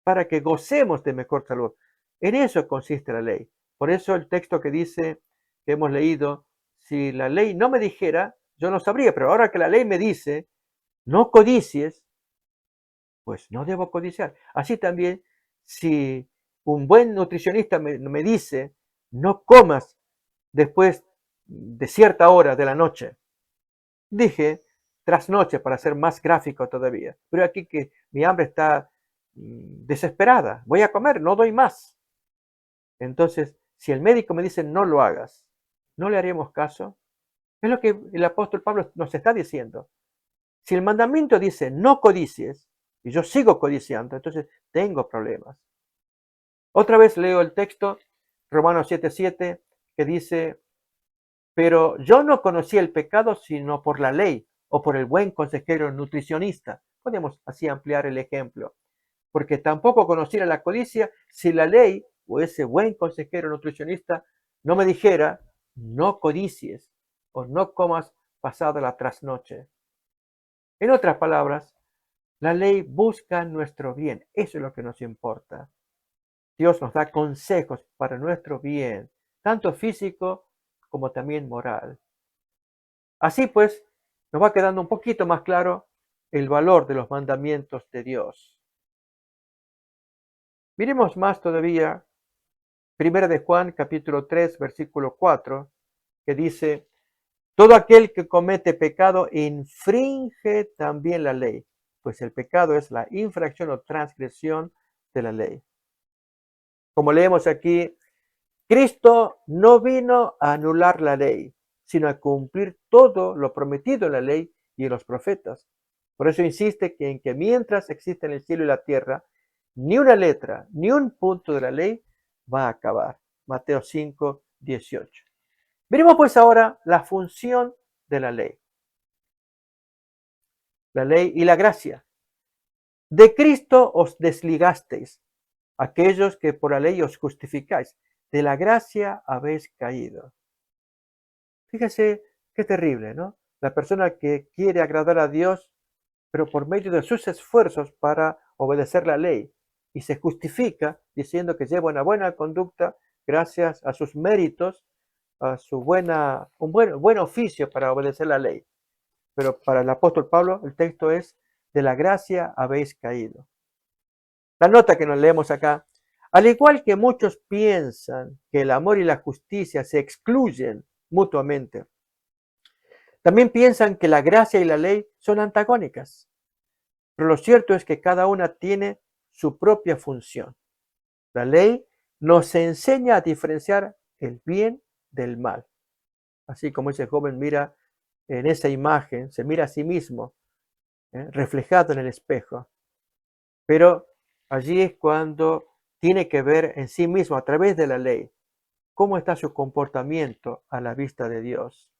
para que gocemos de mejor salud. En eso consiste la ley. Por eso el texto que dice, que hemos leído, si la ley no me dijera, yo no sabría, pero ahora que la ley me dice, no codicies, pues no debo codiciar. Así también, si un buen nutricionista me dice, no comas después de cierta hora de la noche, dije trasnoche para ser más gráfico todavía, pero aquí que mi hambre está desesperada, voy a comer, no doy más. Entonces, si el médico me dice no lo hagas, ¿no le haremos caso? Es lo que el apóstol Pablo nos está diciendo. Si el mandamiento dice no codicies y yo sigo codiciando, entonces tengo problemas. Otra vez leo el texto, Romanos 7:7, que dice, pero yo no conocí el pecado sino por la ley o por el buen consejero nutricionista. Podemos así ampliar el ejemplo, porque tampoco conociera la codicia si la ley o ese buen consejero nutricionista no me dijera, no codicies o no comas pasada la trasnoche. En otras palabras, la ley busca nuestro bien. Eso es lo que nos importa. Dios nos da consejos para nuestro bien, tanto físico como también moral. Así pues, nos va quedando un poquito más claro el valor de los mandamientos de Dios. Miremos más todavía, 1 de Juan capítulo 3, versículo 4, que dice, todo aquel que comete pecado infringe también la ley, pues el pecado es la infracción o transgresión de la ley. Como leemos aquí, Cristo no vino a anular la ley, sino a cumplir todo lo prometido en la ley y en los profetas. Por eso insiste en que mientras existen el cielo y la tierra, ni una letra, ni un punto de la ley va a acabar. Mateo 5:18. Veremos pues ahora la función de la ley y la gracia. De Cristo os desligasteis, aquellos que por la ley os justificáis, de la gracia habéis caído. Fíjese qué terrible, ¿no? La persona que quiere agradar a Dios, pero por medio de sus esfuerzos para obedecer la ley, y se justifica diciendo que lleva una buena conducta gracias a sus méritos, a su un buen oficio para obedecer la ley. Pero para el apóstol Pablo el texto es, de la gracia habéis caído. La nota que nos leemos acá, al igual que muchos piensan que el amor y la justicia se excluyen mutuamente, también piensan que la gracia y la ley son antagónicas, pero lo cierto es que cada una tiene su propia función. La ley nos enseña a diferenciar el bien del mal. Así como ese joven mira en esa imagen, se mira a sí mismo, reflejado en el espejo. Pero allí es cuando tiene que ver en sí mismo, a través de la ley, cómo está su comportamiento a la vista de Dios.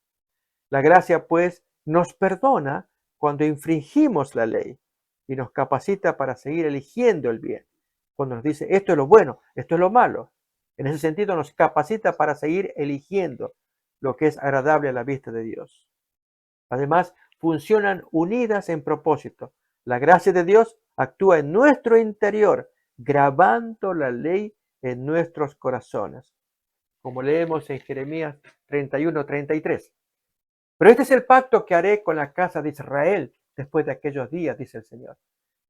La gracia, pues, nos perdona cuando infringimos la ley y nos capacita para seguir eligiendo el bien. Cuando nos dice, esto es lo bueno, esto es lo malo. En ese sentido, nos capacita para seguir eligiendo lo que es agradable a la vista de Dios. Además, funcionan unidas en propósito. La gracia de Dios actúa en nuestro interior, grabando la ley en nuestros corazones, como leemos en Jeremías 31:33. Pero este es el pacto que haré con la casa de Israel después de aquellos días, dice el Señor.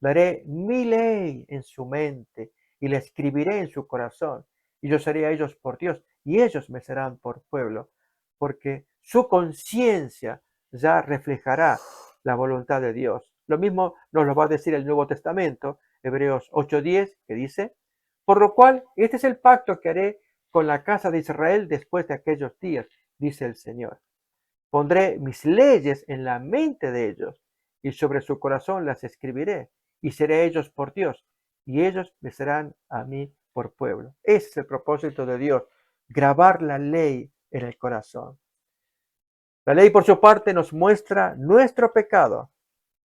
Daré mi ley en su mente y la escribiré en su corazón. Y yo seré a ellos por Dios y ellos me serán por pueblo. porque su conciencia ya reflejará la voluntad de Dios. Lo mismo nos lo va a decir el Nuevo Testamento, Hebreos 8:10, que dice, por lo cual este es el pacto que haré con la casa de Israel después de aquellos días, dice el Señor. Pondré mis leyes en la mente de ellos y sobre su corazón las escribiré y seré ellos por Dios y ellos me serán a mí por pueblo. Ese es el propósito de Dios, grabar la ley en el corazón. La ley por su parte nos muestra nuestro pecado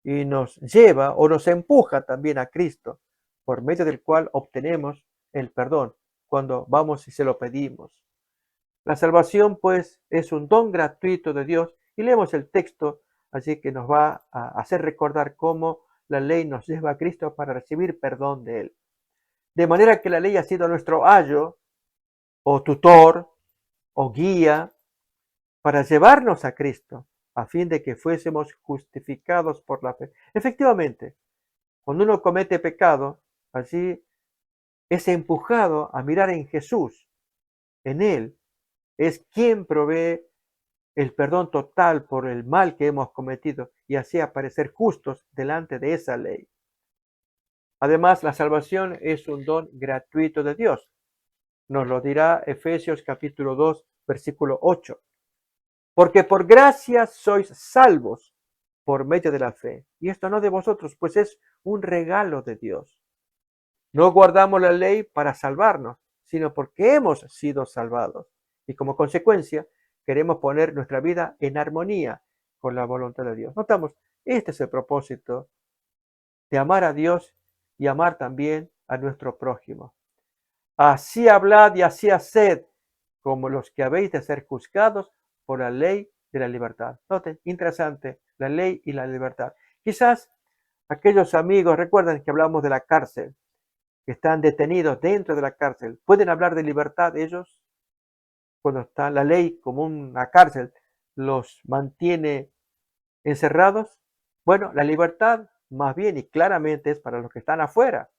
y nos lleva o nos empuja también a Cristo, por medio del cual obtenemos el perdón cuando vamos y se lo pedimos. La salvación, pues, es un don gratuito de Dios y leemos el texto, así que nos va a hacer recordar cómo la ley nos lleva a Cristo para recibir perdón de Él. De manera que la ley ha sido nuestro ayo o tutor o guía para llevarnos a Cristo, a fin de que fuésemos justificados por la fe. Efectivamente, cuando uno comete pecado, allí es empujado a mirar en Jesús, en Él, es quien provee el perdón total por el mal que hemos cometido y así aparecer justos delante de esa ley. Además, la salvación es un don gratuito de Dios. Nos lo dirá Efesios capítulo 2, versículo 8. Porque por gracia sois salvos por medio de la fe. Y esto no de vosotros, pues es un regalo de Dios. No guardamos la ley para salvarnos, sino porque hemos sido salvados. Y como consecuencia, queremos poner nuestra vida en armonía con la voluntad de Dios. Notamos, este es el propósito de amar a Dios y amar también a nuestro prójimo. Así hablad y así haced, como los que habéis de ser juzgados por la ley de la libertad. Noten, interesante, la ley y la libertad. Quizás aquellos amigos, recuerdan que hablamos de la cárcel, que están detenidos dentro de la cárcel, ¿pueden hablar de libertad ellos? Cuando está la ley como una cárcel, los mantiene encerrados. Bueno, la libertad más bien y claramente es para los que están afuera.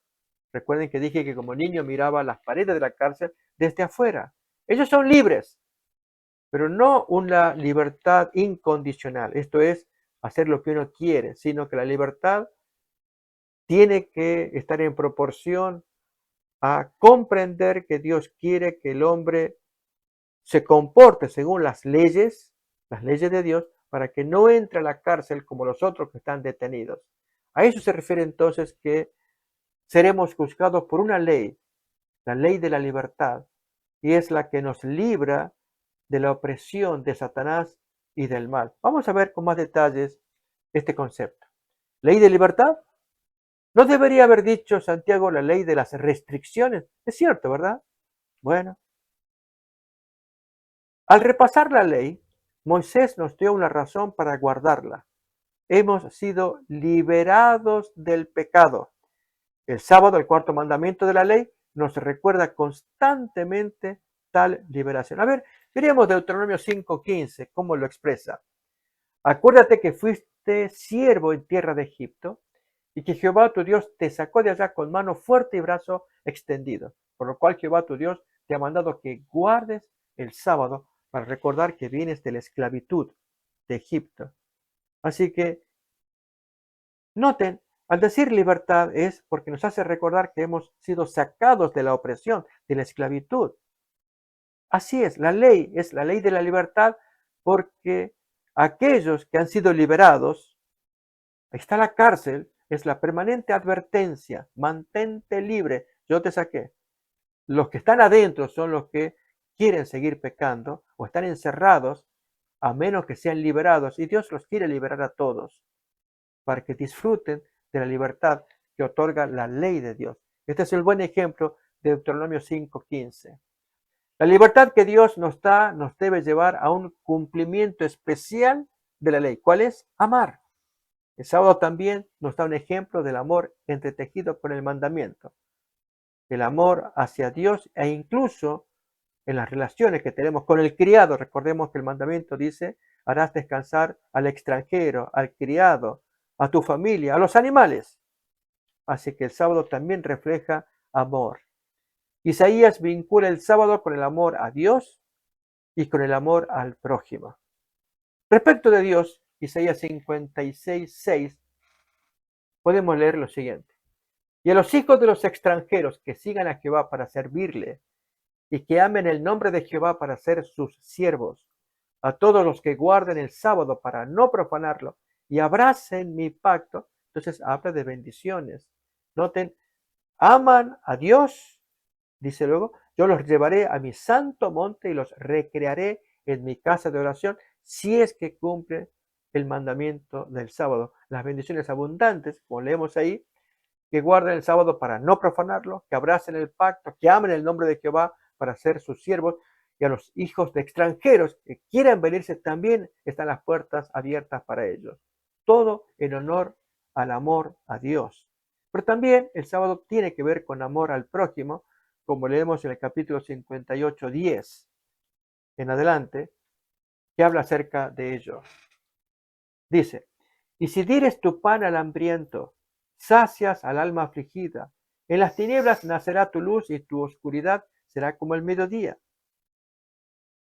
Recuerden que dije que como niño miraba las paredes de la cárcel desde afuera. Ellos son libres, pero no una libertad incondicional. Esto es hacer lo que uno quiere, sino que la libertad tiene que estar en proporción a comprender que Dios quiere que el hombre se comporte según las leyes de Dios, para que no entre a la cárcel como los otros que están detenidos. A eso se refiere entonces que seremos juzgados por una ley, la ley de la libertad, y es la que nos libra de la opresión de Satanás y del mal. Vamos a ver con más detalles este concepto. Ley de libertad. No debería haber dicho Santiago la ley de las restricciones. Es cierto, ¿verdad? Bueno, al repasar la ley, Moisés nos dio una razón para guardarla. Hemos sido liberados del pecado. El sábado, el cuarto mandamiento de la ley, nos recuerda constantemente tal liberación. A ver, veremos Deuteronomio 5:15, cómo lo expresa. Acuérdate que fuiste siervo en tierra de Egipto y que Jehová tu Dios te sacó de allá con mano fuerte y brazo extendido, por lo cual Jehová tu Dios te ha mandado que guardes el sábado para recordar que vienes de la esclavitud de Egipto. Así que noten, al decir libertad es porque nos hace recordar que hemos sido sacados de la opresión, de la esclavitud. Así es la ley de la libertad porque aquellos que han sido liberados, ahí está la cárcel, es la permanente advertencia, mantente libre, yo te saqué. Los que están adentro son los que quieren seguir pecando o están encerrados a menos que sean liberados y Dios los quiere liberar a todos para que disfruten de la libertad que otorga la ley de Dios. Este es el buen ejemplo de Deuteronomio 5:15. La libertad que Dios nos da nos debe llevar a un cumplimiento especial de la ley. ¿Cuál es? Amar. El sábado también nos da un ejemplo del amor entretejido con el mandamiento. El amor hacia Dios e incluso en las relaciones que tenemos con el criado. Recordemos que el mandamiento dice, harás descansar al extranjero, al criado, a tu familia, a los animales. Así que el sábado también refleja amor. Isaías vincula el sábado con el amor a Dios y con el amor al prójimo. Respecto de Dios, Isaías 56:6, podemos leer lo siguiente. Y a los hijos de los extranjeros que sigan a Jehová para servirle y que amen el nombre de Jehová para ser sus siervos, a todos los que guarden el sábado para no profanarlo y abracen mi pacto. Entonces habla de bendiciones. Noten, aman a Dios, dice luego, yo los llevaré a mi santo monte y los recrearé en mi casa de oración si es que cumplen el mandamiento del sábado. Las bendiciones abundantes, como leemos ahí, que guarden el sábado para no profanarlo, que abracen el pacto, que amen el nombre de Jehová para ser sus siervos, y a los hijos de extranjeros que quieran venirse también están las puertas abiertas para ellos. Todo en honor al amor a Dios. Pero también el sábado tiene que ver con amor al prójimo, como leemos en el capítulo 58:10 en adelante, que habla acerca de ello. Dice, y si dieres tu pan al hambriento, sacias al alma afligida, en las tinieblas nacerá tu luz y tu oscuridad será como el mediodía.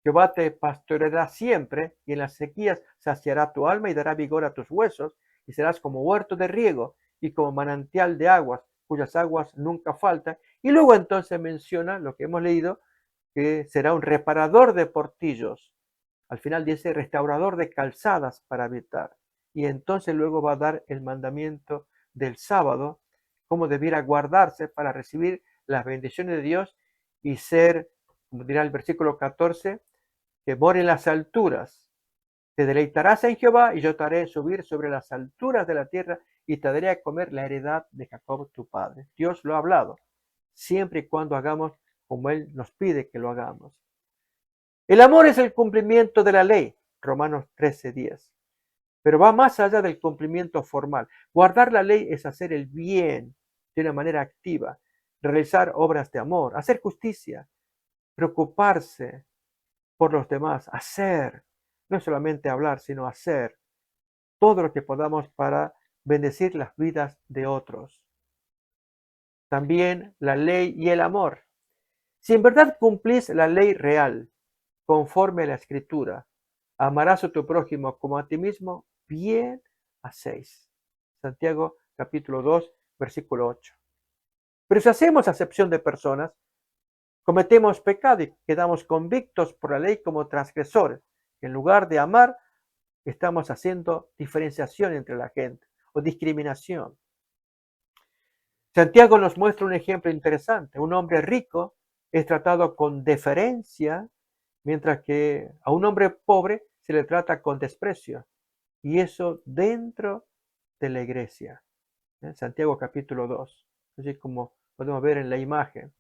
Jehová te pastoreará siempre, y en las sequías saciará tu alma y dará vigor a tus huesos, y serás como huerto de riego y como manantial de aguas, cuyas aguas nunca faltan. Y luego entonces menciona lo que hemos leído, que será un reparador de portillos. Al final dice restaurador de calzadas para habitar. Y entonces luego va a dar el mandamiento del sábado, cómo debiera guardarse para recibir las bendiciones de Dios y ser, como dirá el versículo 14, que more en las alturas. Te deleitarás en Jehová y yo te haré subir sobre las alturas de la tierra y te daré a comer la heredad de Jacob tu padre. Dios lo ha hablado, siempre y cuando hagamos como Él nos pide que lo hagamos. El amor es el cumplimiento de la ley, Romanos 13:10, pero va más allá del cumplimiento formal. Guardar la ley es hacer el bien de una manera activa, realizar obras de amor, hacer justicia, preocuparse por los demás, hacer, no solamente hablar, sino hacer todo lo que podamos para bendecir las vidas de otros. También la ley y el amor. Si en verdad cumplís la ley real, conforme a la escritura, amarás a tu prójimo como a ti mismo, bien hacéis. Santiago capítulo 2, versículo 8. Pero si hacemos acepción de personas, cometemos pecado y quedamos convictos por la ley como transgresores. En lugar de amar, estamos haciendo diferenciación entre la gente o discriminación. Santiago nos muestra un ejemplo interesante. Un hombre rico es tratado con deferencia, mientras que a un hombre pobre se le trata con desprecio. Y eso dentro de la iglesia. Santiago capítulo 2. Así como podemos ver en la imagen.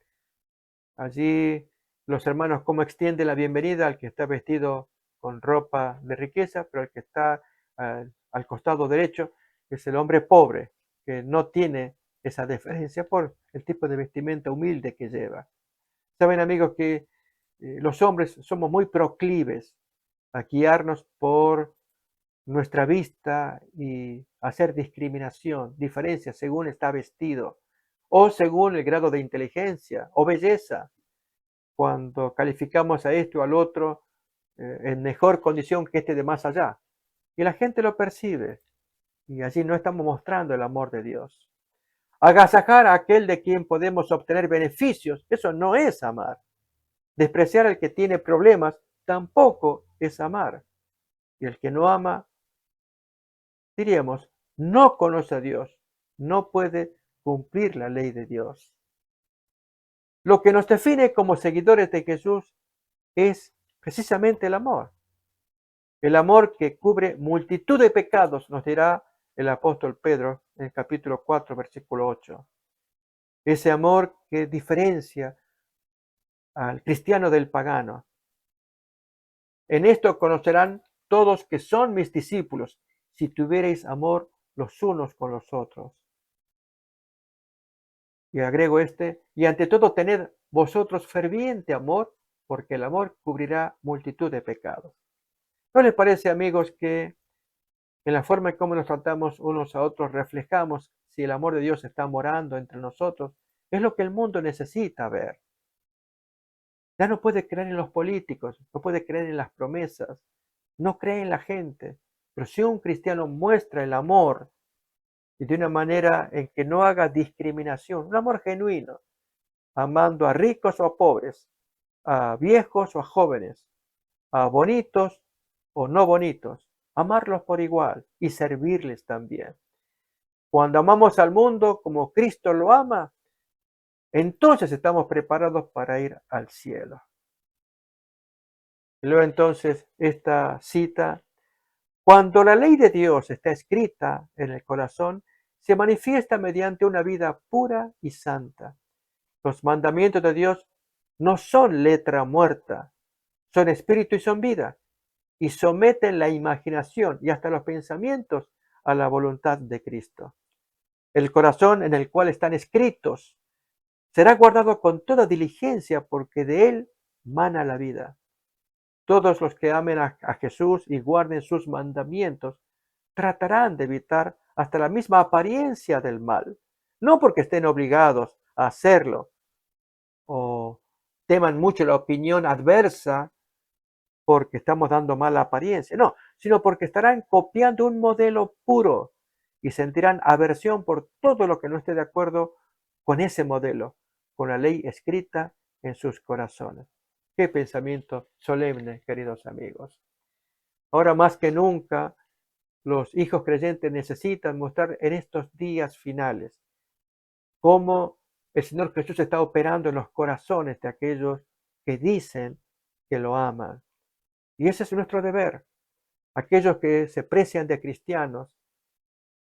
Allí los hermanos cómo extienden la bienvenida al que está vestido con ropa de riqueza, pero el que está al costado derecho es el hombre pobre, que no tiene esa deferencia por el tipo de vestimenta humilde que lleva. Saben, amigos, que los hombres somos muy proclives a guiarnos por nuestra vista y hacer discriminación, diferencia según está vestido o según el grado de inteligencia o belleza. Cuando calificamos a este o al otro en mejor condición que este de más allá. Y la gente lo percibe. Y allí no estamos mostrando el amor de Dios. Agasajar a aquel de quien podemos obtener beneficios, eso no es amar. Despreciar al que tiene problemas tampoco es amar. Y el que no ama, diríamos, no conoce a Dios, no puede cumplir la ley de Dios. Lo que nos define como seguidores de Jesús es precisamente el amor. El amor que cubre multitud de pecados, nos dirá el apóstol Pedro en el capítulo 4, versículo 8. Ese amor que diferencia al cristiano del pagano. En esto conocerán todos que son mis discípulos, si tuviereis amor los unos con los otros. Y agrego y ante todo tened vosotros ferviente amor, porque el amor cubrirá multitud de pecados. ¿No les parece, amigos, que en la forma en cómo nos tratamos unos a otros reflejamos si el amor de Dios está morando entre nosotros? Es lo que el mundo necesita ver. Ya no puede creer en los políticos, no puede creer en las promesas, no cree en la gente. Pero si un cristiano muestra el amor y de una manera en que no haga discriminación, un amor genuino, amando a ricos o a pobres, a viejos o a jóvenes, a bonitos o no bonitos, amarlos por igual y servirles también. Cuando amamos al mundo como Cristo lo ama, entonces estamos preparados para ir al cielo. Y luego entonces esta cita, cuando la ley de Dios está escrita en el corazón, se manifiesta mediante una vida pura y santa. Los mandamientos de Dios no son letra muerta, son espíritu y son vida, y someten la imaginación y hasta los pensamientos a la voluntad de Cristo. El corazón en el cual están escritos será guardado con toda diligencia porque de él mana la vida. Todos los que amen a Jesús y guarden sus mandamientos tratarán de evitar hasta la misma apariencia del mal, no porque estén obligados a hacerlo o teman mucho la opinión adversa porque estamos dando mala apariencia, no, sino porque estarán copiando un modelo puro y sentirán aversión por todo lo que no esté de acuerdo con ese modelo, con la ley escrita en sus corazones. Qué pensamiento solemne, queridos amigos. Ahora más que nunca, los hijos creyentes necesitan mostrar en estos días finales cómo el Señor Jesús está operando en los corazones de aquellos que dicen que lo aman. Y ese es nuestro deber. Aquellos que se precian de cristianos,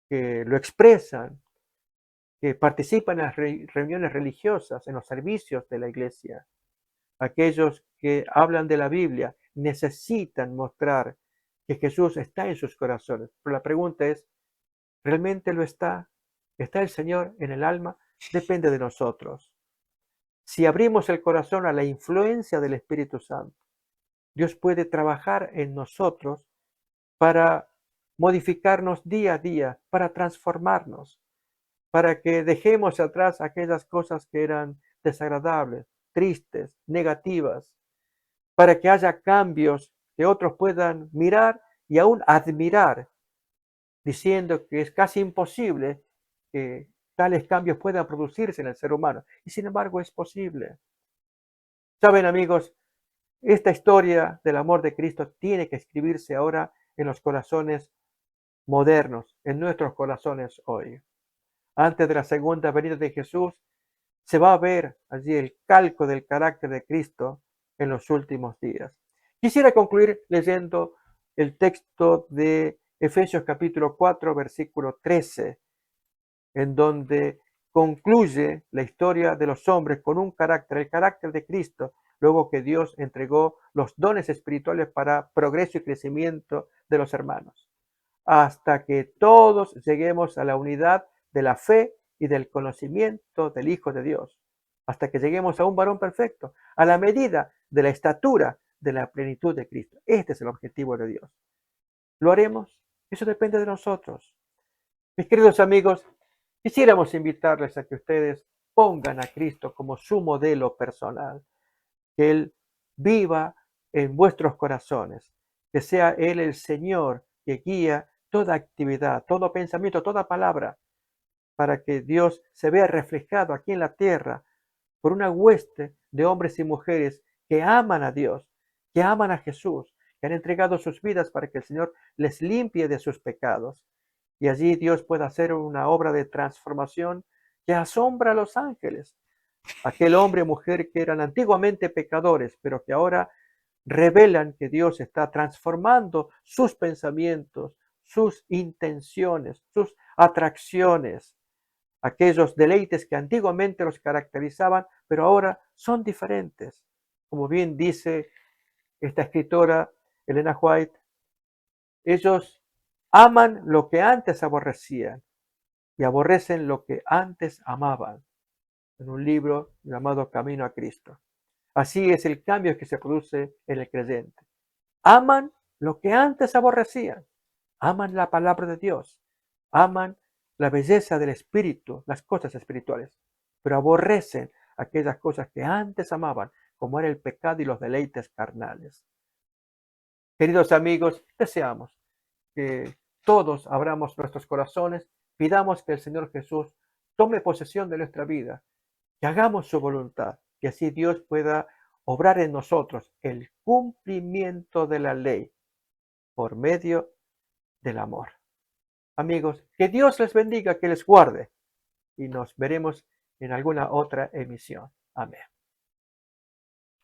que lo expresan, que participan en las reuniones religiosas, en los servicios de la iglesia, aquellos que hablan de la Biblia, necesitan mostrar que Jesús está en sus corazones. Pero la pregunta es, ¿realmente lo está? ¿Está el Señor en el alma? Depende de nosotros. Si abrimos el corazón a la influencia del Espíritu Santo, Dios puede trabajar en nosotros para modificarnos día a día, para transformarnos, para que dejemos atrás aquellas cosas que eran desagradables, tristes, negativas, para que haya cambios que otros puedan mirar y aún admirar, diciendo que es casi imposible que tales cambios puedan producirse en el ser humano. Y sin embargo es posible. Saben, amigos, esta historia del amor de Cristo tiene que escribirse ahora en los corazones modernos, en nuestros corazones hoy. Antes de la segunda venida de Jesús, se va a ver allí el calco del carácter de Cristo en los últimos días. Quisiera concluir leyendo el texto de Efesios capítulo 4, versículo 13, en donde concluye la historia de los hombres con un carácter, el carácter de Cristo, luego que Dios entregó los dones espirituales para progreso y crecimiento de los hermanos, hasta que todos lleguemos a la unidad de la fe y del conocimiento del Hijo de Dios, hasta que lleguemos a un varón perfecto, a la medida de la estatura de la plenitud de Cristo. Este es el objetivo de Dios. ¿Lo haremos? Eso depende de nosotros. Mis queridos amigos, quisiéramos invitarles a que ustedes pongan a Cristo como su modelo personal, que Él viva en vuestros corazones, que sea Él el Señor que guía toda actividad, todo pensamiento, toda palabra, para que Dios se vea reflejado aquí en la tierra por una hueste de hombres y mujeres que aman a Dios, que aman a Jesús, que han entregado sus vidas para que el Señor les limpie de sus pecados. Y allí Dios pueda hacer una obra de transformación que asombra a los ángeles. Aquel hombre o mujer que eran antiguamente pecadores, pero que ahora revelan que Dios está transformando sus pensamientos, sus intenciones, sus atracciones, aquellos deleites que antiguamente los caracterizaban, pero ahora son diferentes. Como bien dice esta escritora Elena White, ellos aman lo que antes aborrecían y aborrecen lo que antes amaban, en un libro llamado Camino a Cristo. Así es el cambio que se produce en el creyente. Aman lo que antes aborrecían, aman la palabra de Dios, aman la belleza del espíritu, las cosas espirituales, pero aborrecen aquellas cosas que antes amaban, como era el pecado y los deleites carnales. Queridos amigos, deseamos que todos abramos nuestros corazones, pidamos que el Señor Jesús tome posesión de nuestra vida, que hagamos su voluntad, que así Dios pueda obrar en nosotros el cumplimiento de la ley por medio del amor. Amigos, que Dios les bendiga, que les guarde y nos veremos en alguna otra emisión. Amén.